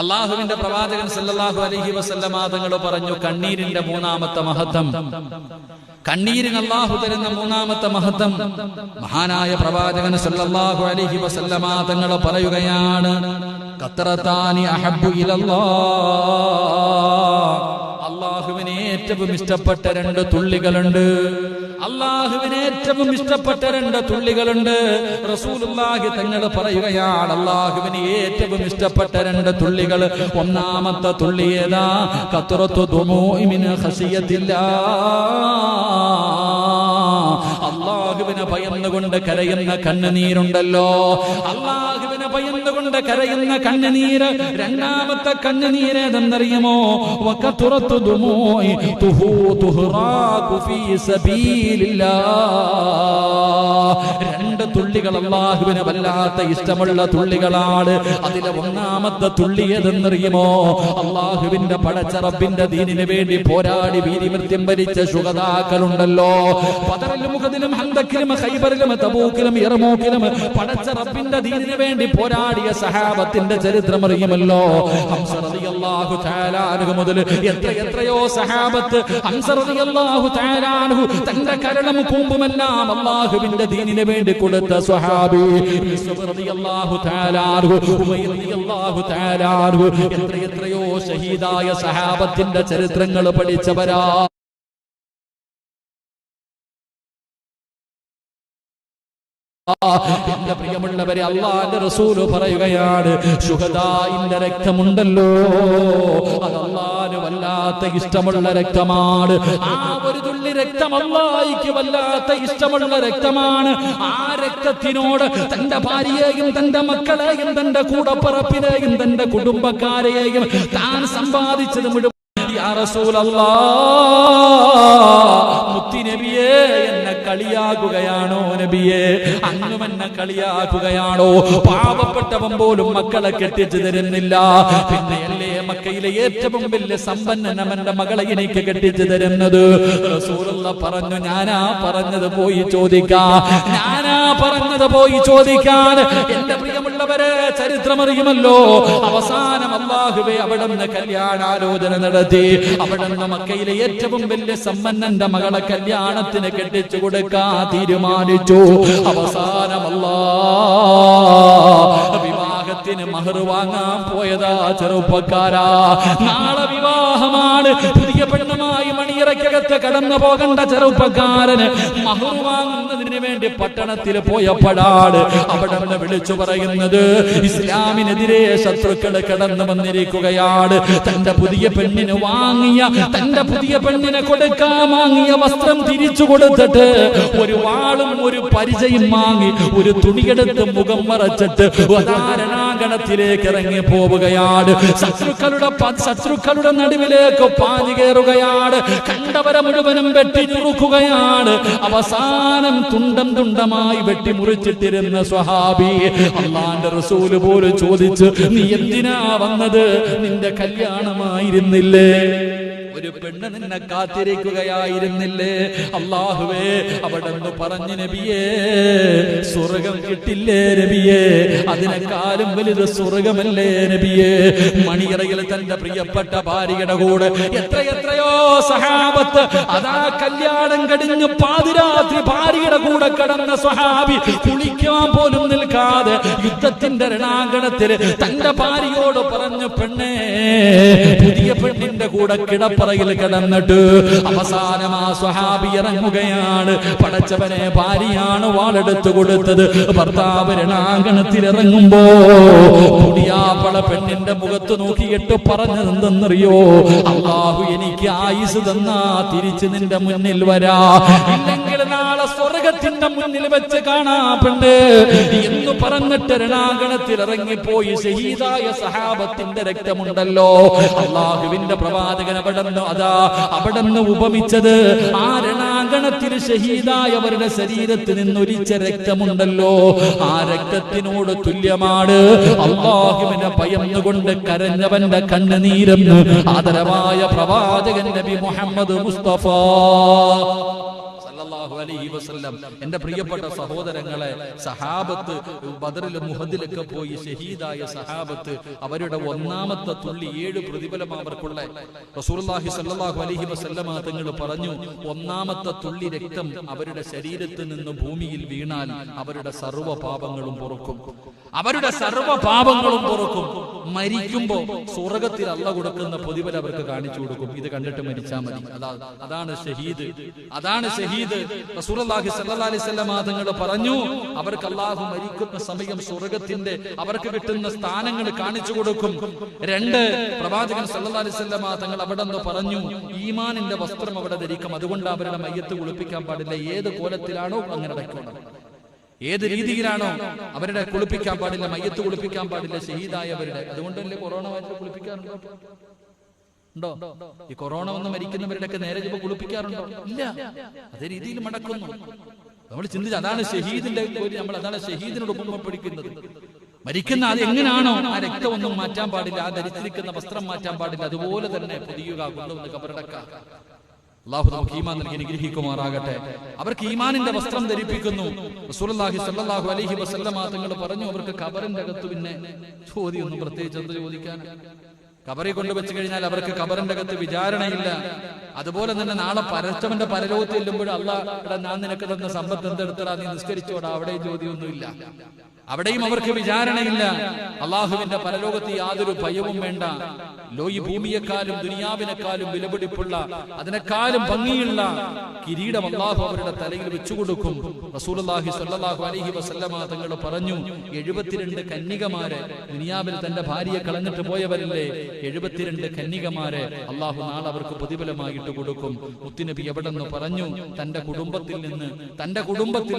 അള്ളാഹുവിന്റെ പ്രവാചകൻ സല്ലല്ലാഹു അലൈഹി വസല്ലമ തങ്ങൾ പറഞ്ഞു കണ്ണീരിന്റെ 3ാമത്തെ മഹത്വം. കണ്ണീരിന് അള്ളാഹു തരുന്ന 3ാമത്തെ മഹത്വം മഹാനായ പ്രവാചകൻ സല്ലല്ലാഹു അലൈഹി വസല്ലമ തങ്ങൾ പറയുകയാണ്, ഖത്രതാനി അഹബ്ബു ഇലല്ലാഹ്. അള്ളാഹുവിന് ഏറ്റവും ഇഷ്ടപ്പെട്ട 2 തുള്ളികളുണ്ട്. അള്ളാഹുവിന് ഏറ്റവും ഇഷ്ടപ്പെട്ട 2 തുള്ളികളുണ്ട്. റസൂലുള്ളാഹി തങ്ങൾ പറയുകയാണ്, അള്ളാഹുവിന് ഏറ്റവും ഇഷ്ടപ്പെട്ട 2 തുള്ളികൾ. 1ാമത്തെ തുള്ളി ഏതാ? ഖത്രത്തു ദുമൂഇ മിൻ ഖശിയത്തില്ലാഹ്. അള്ളാഹുവിനെ ഭയന്നുകൊണ്ട് കരയുന്ന കണ്ണുനീരുണ്ടല്ലോ, അള്ളാഹുവിനെ ഭയന്നുകൊണ്ട് കരയുന്ന കണ്ണുനീര്. 2ാമത്തെ കണ്ണുനീര് ഏതെന്നറിയുമോ? വഖത്രത്തു ദുമൂഇ തുഹ്റാഖു ഫീ സബീലില്ലാഹ്. 2 തുള്ളികൾ അള്ളാഹുവിന് വല്ലാത്ത ഇഷ്ടമുള്ള തുള്ളികളാണ്. അതിലെ 1ാമത്തെ തുള്ളി ഏതെന്നറിയുമോ? അള്ളാഹുവിന്റെ പടച്ച റബ്ബിന്റെ ദീനിന് വേണ്ടി പോരാടി വീരമൃത്യം വരിച്ച ശുഹദാക്കളുണ്ടല്ലോ. ബദറിലും ഉഹദിലും ഹന്തക്കിലും ഖൈബറിലും തബൂക്കിലും യർമൂക്കിലും പടച്ച റബ്ബിന്റെ ദീനിന് വേണ്ടി പോരാടിയ സഹാബത്തിന്റെ ചരിത്രം അറിയുമല്ലോ. ഹംസ റളിയല്ലാഹു തആല അൻഹു മുതൽ എത്രയോ സഹാബത്ത് ഹംസ റളിയല്ലാഹു തആല അൻഹു തന്റെ കരളും കൂമ്പുമെല്ലാം അള്ളാഹുവിന്റെ ദീനിന് വേണ്ടി കൊടുത്ത സ്വഹാബി റളിയല്ലാഹു തആല അൻഹു, ഉമയ്യ റളിയല്ലാഹു തആല അൻഹു, എത്രയോ ഷഹീദായ സഹാബത്തിന്റെ ചരിത്രങ്ങൾ പഠിച്ചവരാ. എന്റെ പ്രിയമുള്ളവരെ, അല്ലാഹുവിന്റെ റസൂൽ പറയുകയാണ്, ശുഹദാഇന്റെ രക്തമുണ്ടല്ലോ അത് അല്ലാഹുവിന് വല്ലാത്ത ഇഷ്ടമുള്ള രക്തമാണ്. ആ ഒരു തുള്ളി രക്തം അല്ലാഹുവിന് വല്ലാത്ത ഇഷ്ടമുള്ള രക്തമാണ്. ആ രക്തത്തിനോട് തന്റെ ഭാര്യയെയും തന്റെ മക്കളെയും തന്റെ കൂടപ്പിറപ്പിനെയും തന്റെ കുടുംബക്കാരെയും താൻ സമ്പാദിച്ചത് മുഴുവൻ യാ റസൂലല്ലാഹ്, മുത്തി നബിയേ എന്നെ കളിയാക്കുകയാണോ നബിയേ? അങ്ങും എന്നെ കളിയാക്കുകയാണോ? പാവപ്പെട്ടവൻ പോലും മക്കളെ കെട്ടിച്ചു തരുന്നില്ല, പിന്നെയല്ലേ മക്കയിലെ ഏറ്റവും വലിയ സമ്പന്നൻ അവന്റെ മകളെ എനിക്ക് കെട്ടിച്ചു തരുന്നത്? റസൂലുള്ളാഹി പറഞ്ഞു, ഞാനാ പറഞ്ഞത് പോയി ചോദിക്കാൻ, ഞാനാ പറഞ്ഞത് പോയി ചോദിക്കാൻ. എന്റെ പ്രിയമുള്ളവരെ, ചരിത്രമറിയുമല്ലോ. അവസാനം അല്ലാഹുവേ അവിടുന്ന് കല്യാണാലോചന നടത്തി. അവിടുന്ന് മക്കയിലെ ഏറ്റവും വലിയ സമ്പന്നന്റെ മകളെ കല്യാണത്തിന് കെട്ടിച്ചു കൊടുക്കാൻ തീരുമാനിച്ചു. അവസാനം അല്ലാഹ് വിവാഹത്തിന് മഹർ വാങ്ങാൻ പോയതാ ചെറുപ്പക്കാരാ. നാളെ വിവാഹമാണ്. പുതിയ പെണ്ണുമായി മണിയറയ്ക്കകത്ത് കടന്നു പോകേണ്ട ചെറുപ്പക്കാരന് മഹർ വാങ്ങുന്നതിന് വേണ്ടി പട്ടണത്തിൽ പോയപ്പോഴാണ് അവിടെ വിളിച്ചു പറയുന്നത്, ഇസ്ലാമിനെതിരെ ശത്രുക്കൾ കടന്നു വന്നിരിക്കുകയാണ്. തന്റെ പുതിയ പെണ്ണിന് വാങ്ങിയ, തന്റെ പുതിയ പെണ്ണിനെ കൊടുക്കാൻ വാങ്ങിയ വസ്ത്രം തിരിച്ചു കൊടുത്തിട്ട് ഒരു വാളും ഒരു പരിചയം വാങ്ങി ഒരു തുണിയെടുത്ത് മുഖം മറച്ചിട്ട് രണാങ്കണത്തിലേക്ക് ഇറങ്ങി പോവുകയാണ്. ശത്രുക്കളുടെ നടുവിലേക്ക് പാഞ്ഞു കയറുകയാണ്. കണ്ടവരെ മുഴുവനും വെട്ടിമുറുക്കുകയാണ്. അവസാനം തുണ്ടം തുണ്ടമായി വെട്ടിമുറിച്ചിട്ടിരുന്ന സ്വഹാബി അല്ലാഹുവിന്റെ റസൂല് പോലും ചോദിച്ചു, നീ എന്തിനാ വന്നത്? നിന്റെ കല്യാണമായിരുന്നില്ലേ? ഒരു പെണ്ണ് നിന്നെ കാത്തിരിക്കുകയായിരുന്നില്ലേ? അല്ലാഹുവേ അവിടെന്ന് പറഞ്ഞു, നബിയേ സ്വർഗം കിട്ടില്ലേ നബിയേ? അതിനേക്കാളും വലുത് സ്വർഗമല്ലേ നബിയേ? മണിയറയിൽ തന്റെ പ്രിയപ്പെട്ട ഭാര്യയുടെ കൂടെ എത്രയോ സഹാബത്ത് അതാ കല്യാണം കഴിഞ്ഞ് പാതിരാത്രി ഭാര്യയുടെ കൂടെ കടന്ന സ്വഹാബി കുളിക്കാൻ പോലും നിൽക്കാതെ യുദ്ധത്തിന്റെ രണാങ്കണത്തിൽ തന്റെ ഭാര്യയോട് പറഞ്ഞു, പെണ്ണേ പുതിയ പെണ്ണിന്റെ കൂടെ കിടപ്പറയിൽ കിടന്നിട്ട് അവസാനം ആ സ്വഹാബി ഇറങ്ങുകയാണ്. പടച്ചവനെ, ഭാര്യയാണ് വാളെടുത്തു കൊടുത്തത്. ഭർത്താവ് രണാങ്കണത്തിൽ ഇറങ്ങുമ്പോ പുതിയാപ്പള പെണ്ണിന്റെ മുഖത്ത് നോക്കിയിട്ട് പറഞ്ഞത് എന്തെന്നറിയോ? അല്ലാഹു എനിക്ക് ആയുസ് തന്നാ തിരിച്ച് നിന്റെ മുന്നിൽ വരാ, ഇല്ലെങ്കിൽ നാളെ സ്വർഗത്തിന്റെ മുന്നിൽ വെച്ച് കാണാ പെണ്ണ് എന്ന് പറഞ്ഞിട്ട് രണാങ്കണത്തിൽ ഇറങ്ങിപ്പോയി. ഷഹീദായ സഹാബത്തിന്റെ രക്തമുണ്ടല്ലോ, അല്ലാഹുവിന്റെ പ്രവാചകൻ അവിടുന്ന് ഉപമിച്ചത് ആ രണാങ്കണ മരണത്തിൽ ഷഹീദായവരുടെ ശരീരത്തിൽ നിന്നൊലിച്ച രക്തമുണ്ടല്ലോ, ആ രക്തത്തിനോട് തുല്യമാണ് അല്ലാഹുവിനെ ഭയന്നുകൊണ്ട് കരഞ്ഞവന്റെ കണ്ണുനീരെന്ന് ആദരവായ പ്രവാചകൻ നബി മുഹമ്മദ് മുസ്തഫ സല്ലല്ലാഹു അലൈഹി വസല്ലം. എന്റെ പ്രിയപ്പെട്ട സഹോദരങ്ങളെ, സഹാബത്ത് ബദറിലും മുഹദിലൊക്കെ പോയി ഷഹീദായ സഹാബത്ത് അവരുടെ ഒന്നാമത്തെ തുള്ളി 7 പ്രതിഫലം അവർക്കുള്ള റസൂലുള്ളാഹി സല്ലല്ലാഹു അലൈഹി വസല്ലം തങ്ങൾ പറഞ്ഞു, ഒന്നാമത്തെ തുള്ളി രക്തം അവരുടെ ശരീരത്തിൽ നിന്ന് ഭൂമിയിൽ വീണാൽ അവരുടെ സർവ്വ പാപങ്ങളും പൊറുക്കും, അവരുടെ സർവ്വ പാപങ്ങളും പൊറുക്കും. മരിക്കുമ്പോ സ്വർഗ്ഗത്തിൽ അല്ലാഹു കൊടുക്കുന്ന പ്രതിഫലം അവർക്ക് കാണിച്ചു കൊടുക്കും. ഇത് കണ്ടിട്ട് മരിച്ചാൽ മതി. അതാണ് ഷഹീദ്, അതാണ് ഷഹീദ്. റസൂലുള്ളാഹി സ്വല്ലല്ലാഹു അലൈഹി വസല്ലം തങ്ങൾ പറഞ്ഞു, അവർക്ക് അല്ലാഹു മരിക്കുന്ന സമയം സ്വർഗ്ഗത്തിന്റെ അവർക്ക് കിട്ടുന്ന സ്ഥാനങ്ങൾ കാണിച്ചു കൊടുക്കും. 2, പ്രവാചകൻ സ്വല്ലല്ലാഹു അലൈഹി വസല്ലം തങ്ങൾ അവിടെ നിന്ന് പറഞ്ഞു, ഈമാനിന്റെ വസ്ത്രം അവിടെ ധരിക്കും, അതുകൊണ്ട് അവരുടെ മയ്യത്ത് കുളിപ്പിക്കാൻ പാടില്ല. ഏത് കോലത്തിലാണോ അങ്ങനെ അടയ്ക്കണം, ഏത് രീതിയിലാണോ അവരുടെ കുളിപ്പിക്കാൻ പാടില്ല, മയ്യത്ത് കുളിപ്പിക്കാൻ പാടില്ല ഷഹീദായവരുടെ. അതുകൊണ്ടല്ലേ കൊറോണ വന്നിട്ട് കുളിപ്പിക്കാറുണ്ടോ? ഉണ്ടോ? ഈ കൊറോണ വന്ന് മരിക്കുന്നവരുടെ ഒക്കെ നേരെ ചിലപ്പോൾ കുളിപ്പിക്കാറുണ്ടോ? ഇല്ല. അതേ രീതിയിൽ മടക്കുന്നു. നമ്മൾ ചിന്തിച്ച് അതാണ് ഷഹീദിന്റെ നമ്മൾ അതാണ് ഷഹീദിനോട് ഉപമ പഠിക്കുന്നത്. മരിക്കുന്ന അത് എങ്ങനെയാണോ ആ രക്തമൊന്നും മാറ്റാൻ പാടില്ല, ആ ധരിച്ചിരിക്കുന്ന വസ്ത്രം മാറ്റാൻ പാടില്ല, അതുപോലെ തന്നെ പൊതിയുക, കൊണ്ടുവന്ന് കബറടക്കുക. അല്ലാഹു നമുക്ക് ഈമാൻ നൽകി അനുഗ്രഹിക്കുമാറാകട്ടെ. അവർക്ക് ഈമാനിന്റെ വസ്ത്രം ധരിപ്പിക്കുന്നു. റസൂലുള്ളാഹി സ്വല്ലല്ലാഹു അലൈഹി വസല്ലം തങ്ങൾ പറഞ്ഞു, അവർക്ക് ഖബറിന്റെ അകത്ത് പിന്നെ ചോദ്യമൊന്നും പ്രത്യേകിച്ച് എന്ത് ചോദിക്കാൻ, ഖബറിൽ കൊണ്ടുവച്ച് കഴിഞ്ഞാൽ അവർക്ക് ഖബറിന്റെ അകത്ത് വിചാരണയില്ല. അതുപോലെ തന്നെ നാളെ പരച്ചവന്റെ പരലോകത്ത് ചെല്ലുമ്പോൾ അല്ലാഹ് ഞാൻ നിനക്ക് തന്ന സമ്പത്ത് എന്തെടുത്തടാ, നീ നിസ്കരിച്ചോടാ, അവിടെയും ചോദ്യമൊന്നുമില്ല, അവിടെയും അവർക്ക് വിചാരണയില്ല. അള്ളാഹുവിന്റെ പരലോകത്ത് യാതൊരു ഭയവും വേണ്ട. ഈ ഭൂമിയെക്കാളും ദുനിയാവിനെക്കാളും വിലപിടിപ്പുള്ള, അതിനെക്കാളും ഭംഗിയുള്ള കിരീടം അള്ളാഹു അവരുടെ തലയിൽ വെച്ചുകൊടുക്കും. റസൂലുള്ളാഹി സ്വല്ലല്ലാഹു അലൈഹി വസല്ലം തങ്ങൾ പറഞ്ഞു, 72 കന്യകമാരെ, ദുനിയാവിൽ തന്റെ ഭാര്യയെ കളഞ്ഞിട്ട് പോയവരില്ലേ, 72 കന്യകമാരെ അള്ളാഹു നാളെ അവർക്ക് പ്രതിഫലമായിട്ട് കൊടുക്കും. മുത്തുനബി എവിടെ നിന്ന് പറഞ്ഞു, തന്റെ കുടുംബത്തിൽ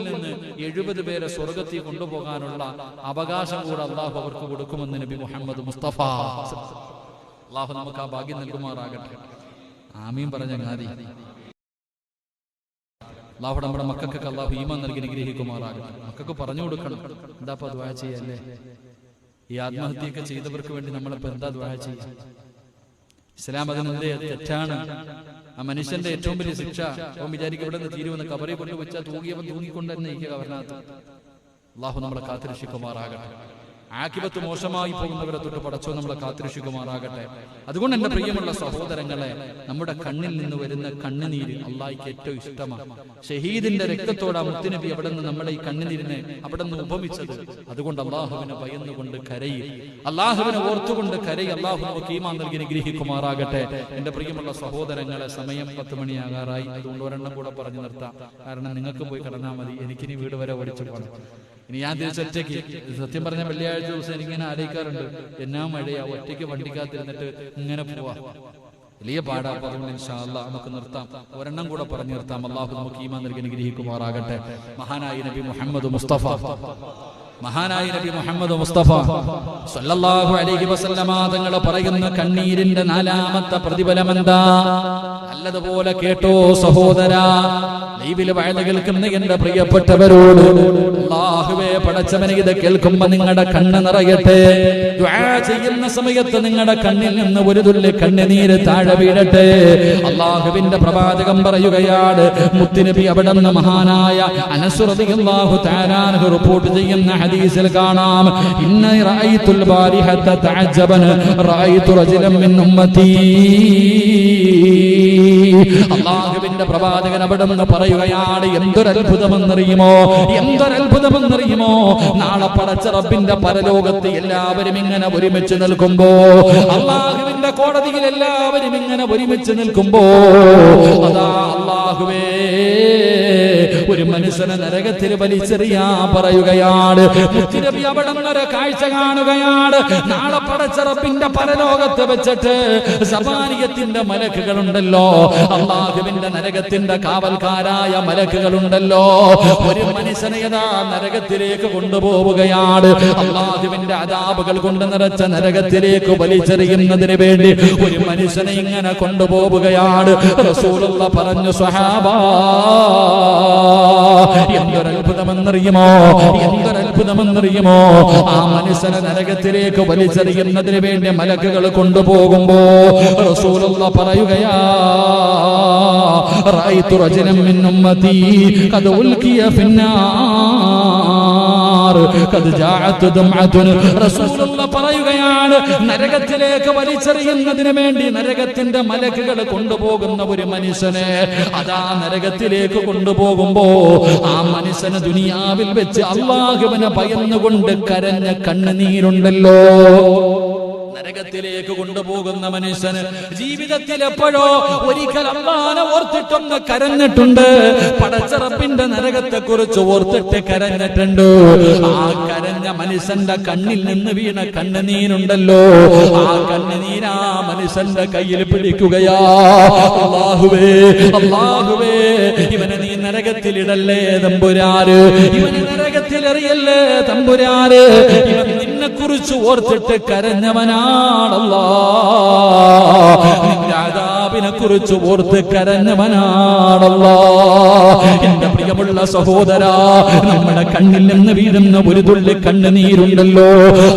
നിന്ന് 70 പേരെ സ്വർഗ്ഗത്തിൽ കൊണ്ടുപോകാനുള്ള അവകാശം കൂടെ അള്ളാഹു അവർക്ക് കൊടുക്കുമെന്ന് നബി മുഹമ്മദ് മുസ്തഫ. അള്ളാഹു നമുക്ക് ആ ഭാഗ്യം നൽകുമാറാകട്ടെ. ആമീൻ പറഞ്ഞ ഗാദി. അള്ളാഹു നമ്മുടെ മക്കൾക്ക് അള്ളാഹു ഈമാൻ നൽകി അനുഗ്രഹിക്കുമാറാകട്ടെ. മക്കൾക്ക് പറഞ്ഞു കൊടുക്കണം. എന്താ ദുആ ചെയ്യല്ലേ? ഈ ആത്മഹത്യയൊക്കെ ചെയ്തവർക്ക് വേണ്ടി നമ്മളിപ്പോ എന്താ ദുആ ചെയ്യുക? ഇസ്ലാം അതിനെന്തേ തെറ്റാണ്. ആ മനുഷ്യന്റെ ഏറ്റവും വലിയ ശിക്ഷ, അവൻ വിചാരിക്കും ഇവിടെ നിന്ന് തീരുവെന്ന്, കബറിൽ കൊണ്ടുവച്ചാൽ തൂങ്ങിയവൻ തൂങ്ങിക്കൊണ്ട് തന്നെ ഇരിക്കുക കബറിനകത്ത്. അള്ളാഹു നമ്മളെ കാത്തുരക്ഷിക്കുമാറാകട്ടെ. ആഖിബത്ത് മോശമായി പോകുന്നവരെ തൊട്ട് പടച്ചോ നമ്മളെ കാത്തുരക്ഷിക്കുമാറാകട്ടെ. അതുകൊണ്ട് എന്റെ പ്രിയമുള്ള സഹോദരങ്ങളെ, നമ്മുടെ കണ്ണിൽ നിന്ന് വരുന്ന കണ്ണുനീര് അള്ളാഹിക്ക് ഏറ്റവും ഇഷ്ടമാണ്. ഷഹീദിന്റെ രക്തത്തോടെ മുത്തുനബി അവിടെ നിന്ന് നമ്മുടെ ഈ കണ്ണുനീരിനെ അവിടെ നിന്ന് ഉപമിച്ചത്. അതുകൊണ്ട് അള്ളാഹുവിനെ ഭയന്നുകൊണ്ട് കരയും, അള്ളാഹുവിനെ ഓർത്തുകൊണ്ട് കരയും. അള്ളാഹു നമുക്ക് ഈമാൻ നൽകി അനുഗ്രഹിക്കുമാറാകട്ടെ. എന്റെ പ്രിയമുള്ള സഹോദരങ്ങളെ, സമയം 10 മണിയാകാറായി. അതുകൊണ്ട് ഒരെണ്ണം കൂടെ പറഞ്ഞു നിർത്താം. കാരണം നിങ്ങൾക്ക് പോയി കിടന്നാൽ മതി, എനിക്കിനി വീട് വരെ ഓടിച്ചു പോകണം. ഇനി ഞാൻ തിരിച്ചൊറ്റയ്ക്ക്, സത്യം പറഞ്ഞ വെള്ളിയാഴ്ച ദിവസം എനിക്കിങ്ങനെ ആലോചിക്കാറുണ്ട്, എന്നാ മഴയാ, ഒറ്റയ്ക്ക് വണ്ടിക്കകത്തിരുന്നിട്ട് ഇങ്ങനെ പോവാ, വലിയ പാടാ. അപ്പൊ അതുകൊണ്ട് ഇൻഷാ അല്ലാഹ് നമുക്ക് നിർത്താം. ഒരെണ്ണം കൂടെ പറഞ്ഞു നിർത്താം. അള്ളാഹു നമുക്ക് ഈമാൻ നൽകി അനുഗ്രഹിക്കുമാറാകട്ടെ. മഹാനായ നബി മുഹമ്മദ് മുസ്തഫ സല്ലല്ലാഹു അലൈഹി വസല്ലമ തങ്ങൾ പറയുന്ന കണ്ണീരിന്റെ 4ാമത്തെ പ്രതിഫലം എന്താ? നല്ലതുപോലെ കേട്ടോ സഹോദരാ, ലൈവിൽ വഅദ കേൾക്കുന്ന എന്റെ പ്രിയപ്പെട്ടവരോട്, അല്ലാഹുവേ പടച്ചവനെ, ഇത് കേൾക്കുമ്പോൾ നിങ്ങളുടെ കണ്ണ് നിറയട്ടെ. ദുആ ചെയ്യുന്ന സമയത്ത് നിങ്ങളുടെ കണ്ണിൽ നിന്ന് ഒരു തുള്ളി കണ്ണുനീര് താഴെ വീഴട്ടെ. അല്ലാഹുവിന്റെ പ്രവാചകൻ പറയുകയാണ്, മുത്തുനബി അവിടെ നിന്ന് മഹാനായ അനസ് റളിയല്ലാഹു തആല അൻഹു റിപ്പോർട്ട് ചെയ്യുന്ന ഹദീസിൽ കാണാം, ഇന്ന റഅയ്തുൽ ബാരിഹത തഅജ്ജബൻ റഅയ്തു റജുലൻ മിൻ ഉമ്മതി. അല്ലാഹുവിന്റെ പ്രവാചകൻ അവിടെ നിന്ന് പറയുകയാണ്, എന്തൊരത്ഭുതമെന്നറിയുമോ, എന്തൊരത്ഭുതമെന്നറിയുമോ, നാളെ പടച്ച റബ്ബിന്റെ പരലോകത്ത് എല്ലാവരും ഇങ്ങനെ ഒരുമിച്ച് നിൽക്കുമ്പോ, അല്ലാഹുവിന്റെ കോടതിയിൽ എല്ലാവരും ഇങ്ങനെ ഒരുമിച്ച് നിൽക്കുമ്പോ, അതാ അല്ലാഹുവേ ഒരു മനുഷ്യനെ നരകത്തിൽ വലിച്ചെറിയാൻ പറയുകയാണ്. മുത്തുനബി അവിടെ നിന്നൊരു കാഴ്ച കാണുകയാണ്. നാളെ പടച്ച റബ്ബിന്റെ പരലോകത്ത് വെച്ചിട്ട് സബാനിയത്തിന്റെ മലക്കുകളുണ്ടല്ലോ, അല്ലാഹുവിന്റെ നരകത്തിന്റെ കാവൽക്കാരായ മലക്കുകളുണ്ടല്ലോ, ഒരു മനുഷ്യനെ യഥാ നരകത്തിലേക്ക് കൊണ്ടുപോവുകയാണ്. അല്ലാഹുവിന്റെ അദാബുകൾ കൊണ്ട് നിറച്ച നരകത്തിലേക്ക് വലിച്ചെറിയുന്നതിന് വേണ്ടി ഒരു മനുഷ്യനെ ഇങ്ങനെ കൊണ്ടുപോവുകയാണ്. റസൂലുള്ളാഹി പറഞ്ഞു, സ്വഹാബാ, എന്തൊരത്ഭുതമെന്നറിയുമോ, എന്തൊരത്ഭുതമെന്നറിയുമോ, ആ മനുഷ്യനെ നരകത്തിലേക്ക് വലിച്ചെറിയുന്നതിന് വേണ്ടി മലക്കുകൾ കൊണ്ടുപോകുമ്പോ റസൂലുള്ളാഹി പറയുകയാ, റഅയ്തു റജുലൻ മിൻ ഉമ്മതി ഖദ് ഉൽഖിയ ഫിന്നാർ ഖദ് ജാഅത് ദംഅതുൻ. റസൂലുള്ളാഹി പറയുകയാണ്, നരകത്തിലേക്ക് വലിച്ചെറിയുന്നതിന് വേണ്ടി നരകത്തിന്റെ മലക്കുകൾ കൊണ്ടുപോകുന്ന ഒരു മനുഷ്യനെ അതാ നരകത്തിലേക്ക് കൊണ്ടുപോകുമ്പോ ആ മനുഷ്യന് ദുനിയാവിൽ വെച്ച് അല്ലാഹുവിനെ ഭയന്നുകൊണ്ട് കരഞ്ഞ കണ്ണുനീരുണ്ടല്ലോ. നരകത്തിലേക്ക് കൊണ്ടുപോകുന്ന മനുഷ്യന് ജീവിതത്തിൽ എപ്പോഴോ ഒരിക്കൽ അല്ലാഹനെ ഓർത്തിട്ടൊന്ന് കരഞ്ഞിട്ടുണ്ട്. പടച്ച റബ്ബിന്റെ നരകത്തെ കുറിച്ച് ഓർത്തിട്ട് കരഞ്ഞിട്ടുണ്ട്. ആ കരഞ്ഞ മനുഷ്യന്റെ കണ്ണിൽ നിന്ന് വീണ കണ്ണുനീരുണ്ടല്ലോ, ആ കണ്ണുനീരാ മനുഷ്യന്റെ കയ്യിൽ പിടിക്കുകയാ. അല്ലാഹുവേ, അല്ലാഹുവേ, ഇവനെ നീ നരകത്തിലിടല്ലേ തമ്പുരാന്, ഇവനെ നരകത്തിലെറിയല്ലേ തമ്പുരാന്. ഇവൻ നിന്നെ കുറിച്ച് ഓർത്തിട്ട് കരഞ്ഞവനാ. നിന്റെ അദാബിനെ കുറിച്ച് ഓർത്ത് കരഞ്ഞവനാണല്ലോ. എന്റെ പ്രിയമുള്ള സഹോദരാ, നമ്മുടെ കണ്ണിൽ നിന്ന് വീഴുന്ന ഒരു തുള്ളി കണ്ണുനീരുണ്ടല്ലോ,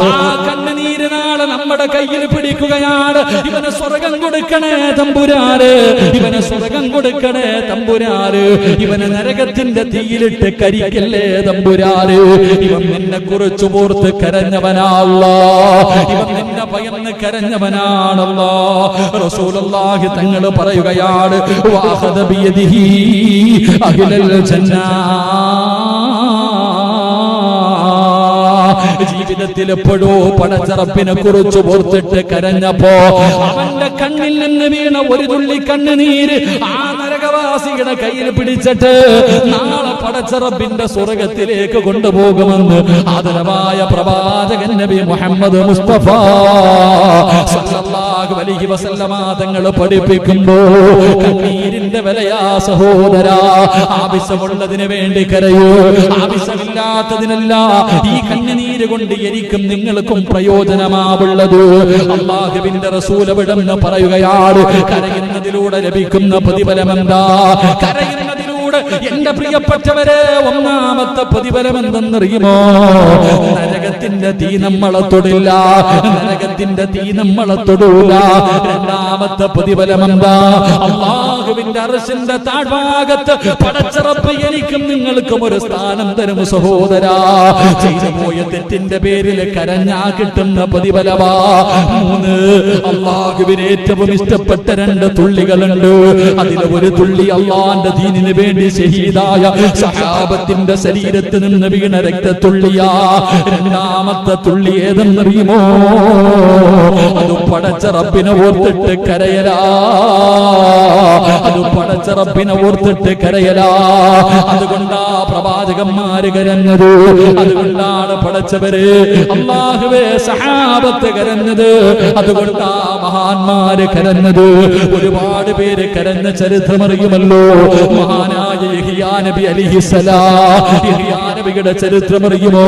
ആ കണ്ണുനീര് നാളെ നമ്മുടെ കയ്യിൽ പിടിക്കുകയാണ്. ഇവന് സ്വർഗം കൊടുക്കണേ തമ്പുരാന്, ഇവന് സ്വർഗം കൊടുക്കണേ തമ്പുരാന്, ഇവന് നരകത്തിന്റെ തീയിലിട്ട് കരിക്കല്ലേ തമ്പുരാന്. ഇവൻ നിന്നെ കുറിച്ച് ഓർത്ത് കരഞ്ഞവനാണല്ലോ, ഇവൻ നിന്നെ ഭയന്ന് കരഞ്ഞവനാണല്ലോ. റസൂലുള്ളാഹി തങ്ങൾ പറയുകയാണ്, വഅഖദ ബിയദിഹി അഹ്ലൽ ജന്നാ. ജീവിതത്തിൽ എപ്പോഴോ പടച്ച റബ്ബിനെ കുറിച്ച് ഓർത്തിട്ട് കരഞ്ഞപ്പോ അവന്റെ കണ്ണിൽ നിന്ന് വീണ ഒരു തുള്ളി കണ്ണുനീര് ആ നരകവാസിയുടെ കയ്യിൽ പിടിച്ചിട്ട് നാളെ പടച്ച റബ്ബിന്റെ സ്വർഗത്തിലേക്ക് കൊണ്ടുപോകുമെന്ന് ആദരവായ പ്രവാചകൻ നബി മുഹമ്മദ് മുസ്തഫ സല്ലല്ലാഹു അലൈഹി വസല്ലമ തങ്ങൾ പഠിപ്പിക്കുമ്പോ കണ്ണീരിന്റെ വിലയാ സഹോദരാ. ആവശ്യമുള്ളതിന് വേണ്ടി കരയൂ, ആവശ്യമില്ലാത്തതിനല്ല. ഈ കണ്ണുനീര് കൊണ്ട് എനിക്കും നിങ്ങൾക്കും പ്രയോജനമാവുള്ളത്. അല്ലാഹുവിന്റെ റസൂൽ എവിടെന്ന് പറയുകയാണ്, കരയുന്നതിലൂടെ ലഭിക്കുന്ന പ്രതിഫലമെന്താ? കരയുന്നതിലൂടെ എന്റെ പ്രിയപ്പെട്ടവരെ ഒന്നാമത്തെ പ്രതിഫലം എന്തെന്നറിയുമോ? നരകത്തിന്റെ തീ നമ്മളെ തൊടില്ല, നരകത്തിന്റെ തീ നമ്മളെ തൊടൂല. രണ്ടാമത്തെ പ്രതിഫലം എന്താ? അല്ലാഹുവിന്റെ അർശിന്റെ താഴ്ഭാഗത്ത് പടച്ച റബ്ബ് എനിക്കും നിങ്ങൾക്കും ഒരു സ്ഥാനം തരും സഹോദരാ. ചെയ്തു പോയ തെറ്റിന്റെ പേരിൽ കരഞ്ഞാ കിട്ടുന്ന പ്രതിഫലമാ. 3, അല്ലാഹുവിന് ഏറ്റവും ഇഷ്ടപ്പെട്ട 2 തുള്ളികളുണ്ട്. അതിൽ ഒരു തുള്ളി അല്ലാഹുവിന്റെ ദീനിന് വേണ്ടി ഷഹീദായ സഹാബത്തിന്റെ ശരീരത്തിൽ നിന്ന് വീണ രക്തത്തുള്ളിയാ. രണ്ടാമത്തെ തുള്ളി ഏതെന്നറിയുമോ? അത് പടച്ച റബ്ബിനെ ഓർത്തിട്ട് കരയലാ, അത് പടച്ച റബ്ബിനെ ഓർത്തിട്ട് കരയലാ. അതുകൊണ്ടാ പ്രവാചകന്മാര് കരഞ്ഞത്, അതുകൊണ്ടാണ് പടച്ചവര് അല്ലാഹുവേ സഹാബത്ത് കരഞ്ഞത്, അതുകൊണ്ടാ മഹാന്മാര് കരഞ്ഞത്. ഒരുപാട് പേര് കരഞ്ഞ ചരിത്രമറിയുമല്ലോ. മഹാനായ യഹ്യാ നബി അലൈഹിസ്സലാം, യഹ്യാ നബിയുടെ ചരിത്രമറിയുമോ?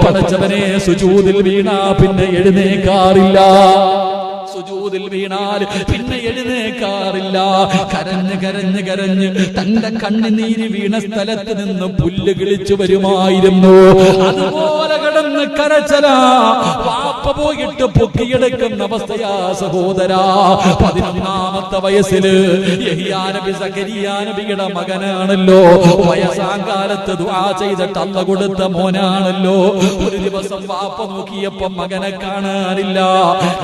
പടച്ചവനെ സുജൂദിൽ വീണാ പിന്നെ എഴുന്നേക്കാറില്ല, സുജൂദിൽ വീണാൽ പിന്നെ എഴുന്നേക്കാറില്ല. കരഞ്ഞ് കരഞ്ഞ് കരഞ്ഞ് തന്റെ കണ്ണുനീര് വീണ സ്ഥലത്ത് നിന്ന് പുല്ല് കിളിച്ചു വരുമായിരുന്നു. അതുപോലെ കിടന്ന് കരച്ചലാ. വാപ്പ പോയിട്ട് പൊക്കിയെടുക്കുന്ന അവസ്ഥയാ സഹോദരാ. 11ാമത്തെ വയസ്സില് യഹ്യാ നബി സക്കരിയാ നബിയുടെ മകനാണല്ലോ. വയസ്സാങ്കാലത്ത് ദുആ ചെയ്തിട്ട് അല്ല കൊടുത്ത മോനാണല്ലോ. ഒരു ദിവസം വാപ്പ നോക്കിയപ്പോ മകനെ കാണാനില്ല.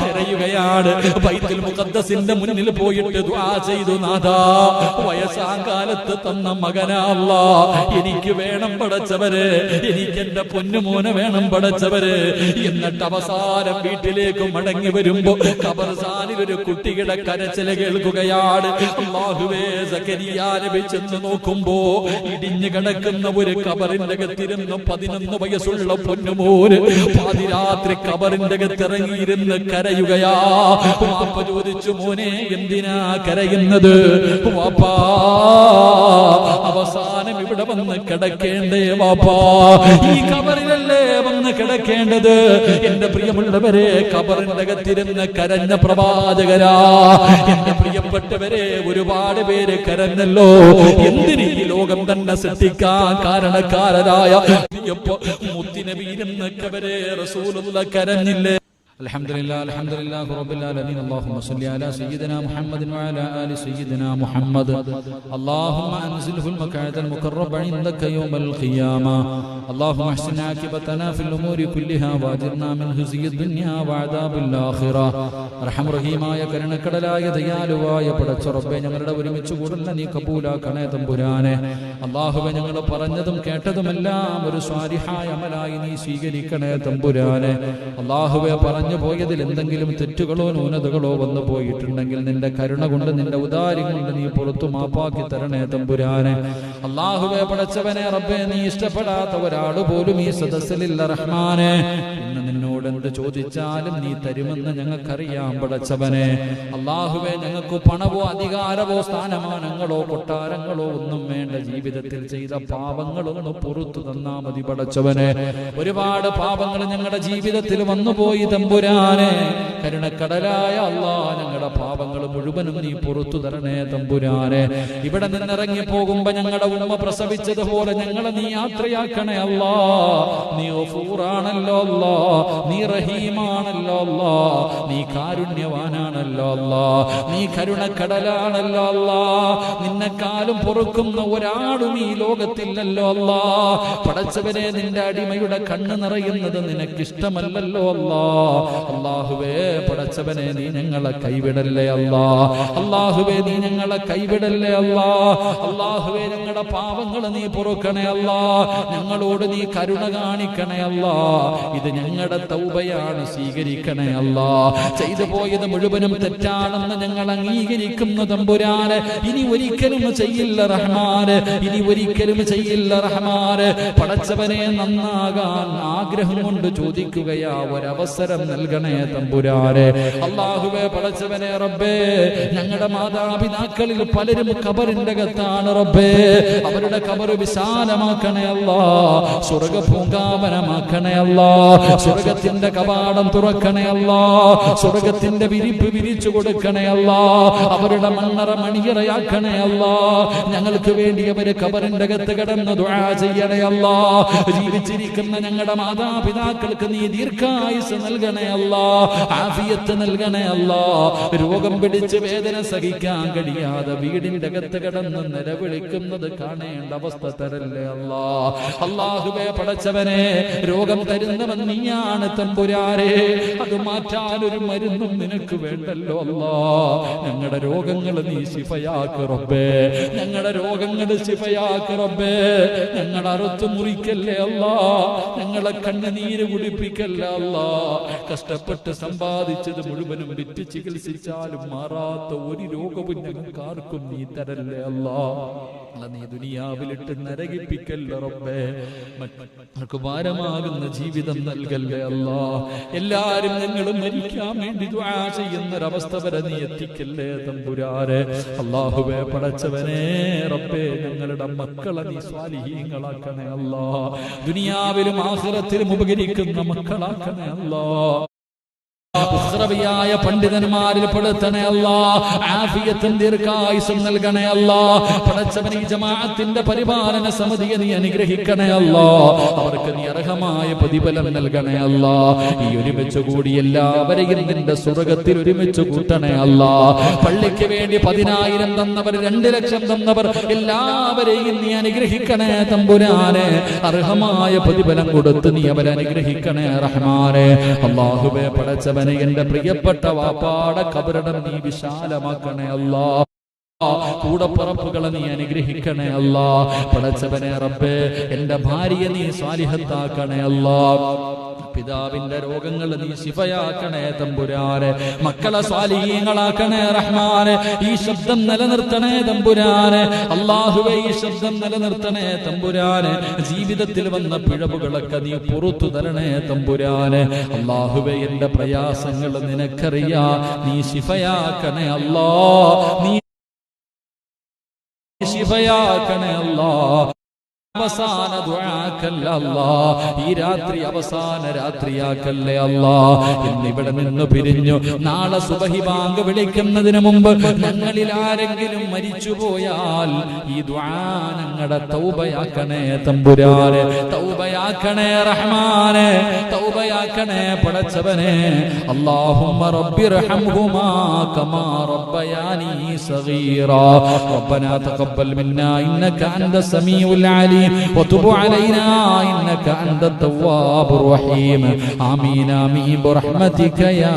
കരയുകയാണ്. ബൈത്തുൽ മുഖദ്ദസിന്റെ മുന്നിൽ പോയിട്ട് ദുആ ചെയ്തു, നാഥാ വയസ്സാങ്കാലത്ത് തന്ന മകനാ അല്ലാഹ്, എനിക്ക് വേണം പടച്ചവരെ, എനിക്ക് എന്റെ പൊന്നുമോനെ വേണം പടച്ചവരെ. എന്നിട്ട് അവസാന അവസാനം വീട്ടിലേക്ക് മടങ്ങി വരുമ്പോ ഖബർസ്ഥാനിൽ ഒരു കുട്ടിയുടെ കരച്ചിൽ കേൾക്കുകയാണ്. അല്ലാഹുവേ, സക്കരിയ നബി ചെന്ന് നോക്കുമ്പോ ഇടിഞ്ഞു കിടക്കുന്ന ഒരു ഖബറിന്റെ അകത്തിരുന്ന് 11 വയസ്സുള്ള പൊന്നുമോന് പാതിരാത്രി ഖബറിന്റെ അകത്തിറങ്ങിയിരുന്ന് കരയുകയാ. വാപ്പ ചോദിച്ചു, മോനെ എന്തിനാ കരയുന്നത്? വാപ്പാ, അവസാനം ഇവിടെ വന്ന് കിടക്കേണ്ടേ വാപ്പാ? ഈ ഖബറിലല്ലേ വന്ന് കിടക്കേണ്ടത്? എന്റെ പ്രിയമുള്ളവരെ, ഖബറിന്റെ അകത്തിരുന്ന് കരഞ്ഞ പ്രവാചകരാ. എന്റെ പ്രിയപ്പെട്ടവരെ, ഒരുപാട് പേര് കരഞ്ഞല്ലോ. എന്തിന് ഈ ലോകം തന്നെ സൃഷ്ടിക്കാൻ കാരണക്കാരനായ മുത്തിനബിയിരുന്നൊക്കെ വരെ റസൂലുള്ളാഹി കരഞ്ഞില്ലേ? അൽഹംദുലില്ലാഹ് അൽഹംദുലില്ലാഹി റബ്ബിൽ ആലമീൻ. അല്ലാഹുമ്മ സ്വല്ലി അലാ സയ്യിദിനാ മുഹമ്മദിൻ വഅലാ ആലി സയ്യിദിനാ മുഹമ്മദ്. അല്ലാഹുമ്മ അൻസിൽഹുൽ മഖഅദൽ മുഖറബ ഇൻദക യൗമൽ ഖിയാമ. അല്ലാഹുമ്മ അഹ്സിൻ ആഖിബതനാ ഫിൽ ഉമൂരി കുല്ലിഹാ വഅജിർനാ മിൻ ഖിസ്യിദ് ദുനിയാ വഅദാബിൽ ആഖിറ. റഹ്മ റഹീമായ കരുണക്കടലായ ദയാലുവായ പടച്ച റബ്ബേ, ഞങ്ങളുടെ ഒരുമിച്ച് കൂടൽ നീ കബൂലാക്കണേ തമ്പുരാനെ. അല്ലാഹുവേ, ഞങ്ങൾ പറഞ്ഞതും കേട്ടതുമെല്ലാം ഒരു സ്വാലിഹായ അമലായി നീ സ്വീകരിക്കണേ തമ്പുരാനെ. അല്ലാഹുവേ, പറഞ്ഞു പോയതിൽ എന്തെങ്കിലും തെറ്റുകളോ ന്യൂനതകളോ വന്നു പോയിട്ടുണ്ടെങ്കിൽ നിന്റെ കരുണ കൊണ്ട്, നിന്റെ ഔദാര്യം കൊണ്ട് നീ പുറത്തു മാപ്പാക്കി തരണേ തമ്പുരാനെ. അല്ലാഹുവേ, പടച്ചവനെ റബ്ബേ, നീ ഇഷ്ടപ്പെടാത്ത ഒരാൾ പോലും ഈ സദസ്സിലില്ല റഹ്മാനെ. ഇന്ന് നിന്നോട് എന്ത് ചോദിച്ചാലും നീ തരുമെന്ന് ഞങ്ങൾക്കറിയാം പടച്ചവനെ. അല്ലാഹുവേ, ഞങ്ങൾക്ക് പണവോ അധികാരമോ സ്ഥാനമാനങ്ങളോ കൊട്ടാരങ്ങളോ ഒന്നും വേണ്ട. ജീവിതത്തിൽ ചെയ്ത പാപങ്ങളൊന്ന് പുറത്തു തന്നാ മതി പടച്ചവനെ. ഒരുപാട് പാപങ്ങൾ ഞങ്ങളുടെ ജീവിതത്തിൽ വന്നുപോയി തമ്പുരാനെ. കരുണക്കടലായ അല്ലാഹ്, ഞങ്ങളുടെ പാപങ്ങൾ മുഴുവനും നീ പുറത്തു തരണേ തമ്പുരാനെ. ഇവിടെ നിന്നിറങ്ങി പോകുമ്പോ ഞങ്ങളുടെ ഉമ്മ പ്രസവിച്ചതുപോലെ ഞങ്ങളെ നീ യാത്രയാക്കണേ അല്ലാഹ്. നീ ഗഫൂറാണല്ലോ അല്ലാഹ്, നീ റഹീമാണല്ലോ അല്ലാഹ്, നീ കാരുണ്യവാനാണല്ലോ അല്ലാഹ്, നീ കരുണക്കടലാണല്ലോ അല്ലാഹ്. നിന്നെക്കാളും പൊറുക്കുന്ന ഒരാളും ഈ ലോകത്തില്ലല്ലോ അല്ലാഹ്. പടച്ചവനെ, നിന്റെ അടിമയുടെ കണ്ണ് നിറയുന്നത് നിനക്കിഷ്ടമല്ലല്ലോ അല്ലാഹ്. അല്ലാഹുവേ, പടച്ചവനെ, നീ ഞങ്ങളെ കൈവിടല്ലേ അല്ലാഹ്. അല്ലാഹുവേ, നീ ഞങ്ങളെ കൈവിടല്ലേ അല്ലാഹ്. അല്ലാഹുവേ, ഞങ്ങളുടെ പാപങ്ങൾ നീ പൊറുക്കണേ അല്ലാഹ്. ഞങ്ങളോട് നീ കരുണ കാണിക്കണേ അല്ലാഹ്. ഇത് ഞങ്ങളുടെ തൗബയാണ്, സ്വീകരിക്കണേ അല്ലാഹ്. ചെയ്തു പോയത് മുഴുവനും തെറ്റാണെന്ന് ഞങ്ങൾ അംഗീകരിക്കുന്ന തമ്പുരാനെ. ഇനി ഒരിക്കലും ചെയ്യില്ല റഹ്മാനെ, ഇനി ഒരിക്കലും ചെയ്യില്ല റഹ്മാനെ. പടച്ചവനെ, നന്നാകാൻ ആഗ്രഹം കൊണ്ട് ചോദിക്കുകയാ, ഒരവസരം നൽകണേ തമ്പുരാനെ. അല്ലാഹുവേ, പടച്ചവനെ റബ്ബേ, ഞങ്ങളുടെ മാതാപിതാക്കളിൽ പലരും ഖബറിന്റെ അകത്താണ് റബ്ബേ. അവരുടെ ഖബർ വിശാലമാക്കണേ അല്ലാഹ്. സ്വർഗ്ഗ പൂങ്കാവനമാക്കണേ അല്ലാഹ്. സ്വർഗ്ഗത്തിന്റെ കവാടം തുറക്കണേ അല്ലാഹ്. സ്വർഗ്ഗത്തിന്റെ വിരിപ്പ് വിരിച്ചു കൊടുക്കണേ അല്ലാഹ്. അവരുടെ മണ്ണറ മണിയറയാക്കണേ അല്ലാഹ്. ഞങ്ങൾക്ക് വേണ്ടി അവര് ഖബറിന്റെ അകത്ത് കിടന്ന് ദുആ ചെയ്യണേ അല്ലാഹ്. ജീവിച്ചിരിക്കുന്ന ഞങ്ങളുടെ മാതാപിതാക്കൾക്ക് നീ ദീർഘായുസ് നൽകണേ അല്ലാഹ്, ആഫിയത്ത് നൽകണേ അല്ലാഹ്. രോഗം പിടിച്ച് വേദന സഹിക്കാൻ കഴിയാതെ വീടിന്റെ അകത്ത് കിടന്ന് നിലവിളിക്കുന്നത് കാണേണ്ട അവസ്ഥ തരല്ലേ അല്ലാഹ്. അല്ലാഹുവേ, പടച്ചവനെ, രോഗം തരുന്നവൻ നീയാണ് തമ്പുരാനെ. അത് മാറ്റാൻ ഒരു മരുന്നും നിനക്ക് വേണ്ടല്ലോ അല്ലാഹ്. ഞങ്ങളുടെ രോഗങ്ങൾ നീ ശിഫയാക്ക് റബ്ബേ. ഞങ്ങളുടെ രോഗങ്ങൾ ശിഫയാക്ക് റബ്ബേ. ഞങ്ങളുടെ അറുത്ത് മുറിക്കല്ലേ അല്ലാഹ്. ഞങ്ങളെ കണ്ണുനീര് കുടിപ്പിക്കല്ലേ അല്ലാഹ്. കഷ്ടപ്പെട്ട് സമ്പാദിച്ചത് മുഴുവനും വിറ്റ് ചികിത്സിച്ചാലും മാറാത്ത ഒരു രോഗവും ഞങ്ങൾക്ക് ആർക്കും നീ തരല്ലേ അല്ലാഹ്. നീ ദുനിയാവിലിട്ട് നരകിപ്പിക്കല്ലേ റബ്ബേ. മറ്റു ഭാരമാകുന്ന ജീവിതം നൽകല്ലേ അല്ലാഹ്. എല്ലാരും ഞങ്ങൾ മരിക്കാൻ വേണ്ടി ദുആ ചെയ്യുന്നൊരവസ്ഥ വരെ നീ എത്തിക്കല്ലേ തമ്പുരാനെ. അല്ലാഹുവേ, പടച്ചവനെ റബ്ബേ, ഞങ്ങളുടെ മക്കളെ നീ സ്വാലിഹീങ്ങളാക്കണേ അല്ലാഹ്. ദുനിയാവിലും ആഖിറത്തിലും ഉപകരിക്കുന്ന മക്കളാക്കണേ അല്ലാഹ്. ഉഖ്റവിയായ പണ്ഡിതന്മാരിൽ പെടുത്തണേ അല്ലാഹ്. ആഫിയത്തും ദീർഘായുസ്സും നൽകണേ അല്ലാഹ്. പടച്ചവനെ, ഈ ജമാഅത്തിന്റെ പരിപാലന സമിതിയെ നീ അനുഗ്രഹിക്കണേ അല്ലാഹ്. അവർക്ക് നീ അർഹമായ പ്രതിഫലം നൽകണേ അല്ലാഹ്. ഈ ഒരുമിച്ച് കൂടി എല്ലാവരെയും നിന്റെ സ്വർഗ്ഗത്തിൽ ഒരുമിച്ച് കൂട്ടണേ അല്ലാഹ്. പള്ളിക്ക് വേണ്ടി 10,000 തന്നവർ, 2 ലക്ഷം തന്നവർ, എല്ലാവരെയും നീ അനുഗ്രഹിക്കണേ തമ്പുരാനെ. അർഹമായ പ്രതിഫലം കൊടുത്ത് നീ അവരെ അനുഗ്രഹിക്കണേ റഹ്മാനെ. അല്ലാഹുവേ, പടച്ചവനെ, എന്റെ പ്രിയപ്പെട്ട വാപ്പാടെ ഖബറിടം നീ വിശാലമാക്കണേ അല്ലാഹ്. കൂടപ്പറപ്പുകളെ നീ അനുഗ്രഹിക്കണേ അല്ലാ. പടച്ചവനെ റബ്ബേ, എന്റെ ഭാര്യയെ നീ സ്വാലിഹത്താക്കണേ അല്ലാ. പിതാവിന്റെ രോഗങ്ങൾ നീ ശിഫയാക്കണേ തമ്പുരാനെ. മക്കളെ സ്വാലിഹീങ്ങളാക്കണേ റഹ്മാനെ. ഈ ശബ്ദം നിലനിർത്തണേ തമ്പുരാനെ. അല്ലാഹുവേ, ഈ ശബ്ദം നിലനിർത്തണേ തമ്പുരാനെ. ജീവിതത്തിൽ വന്ന പിഴവുകളൊക്കെ നീ പുറത്തു തരണേ തമ്പുരാനെ. അല്ലാഹുവേ, എന്റെ പ്രയാസങ്ങൾ നിനക്കറിയാ. നീ ശിഫയാക്കണേ അല്ലാ. നീ ശിഫയാക്കണേ അല്ലാ. അവസാന ദുആക്കല്ല അല്ലാ. ഈ രാത്രി അവസാന രാത്രിയാക്കല്ലേ അല്ലാ. ഇന്നിവിടെ നിന്ന് പിരിഞ്ഞു നാളെ സുബഹി ബാങ്ക് വിളിക്കുന്നതിന് മുമ്പ് ഞങ്ങളിൽ ആരെങ്കിലും മരിച്ചുപോയാൽ ഈ ദുആ ഞങ്ങളുടെ തൗബയാക്കണേ തമ്പുരാനെ. തൗബയാക്കണേ റഹ്മാനെ. തൗബയാക്കണേ പടച്ചവനെ. അല്ലാഹുമ്മ റബ്ബിർഹംഹുമാ കമാ റബ്ബയാനി സഗീറാ. റബ്ബനാ തഖബ്ബൽ മിന്നാ ഇന്നക അൻത സമീഉൽ അലീം وتب علينا إنك أنت التواب الرحيم. آمين آمين برحمتك يا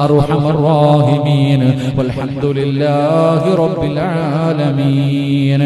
أرحم الراحمين. والحمد لله رب العالمين.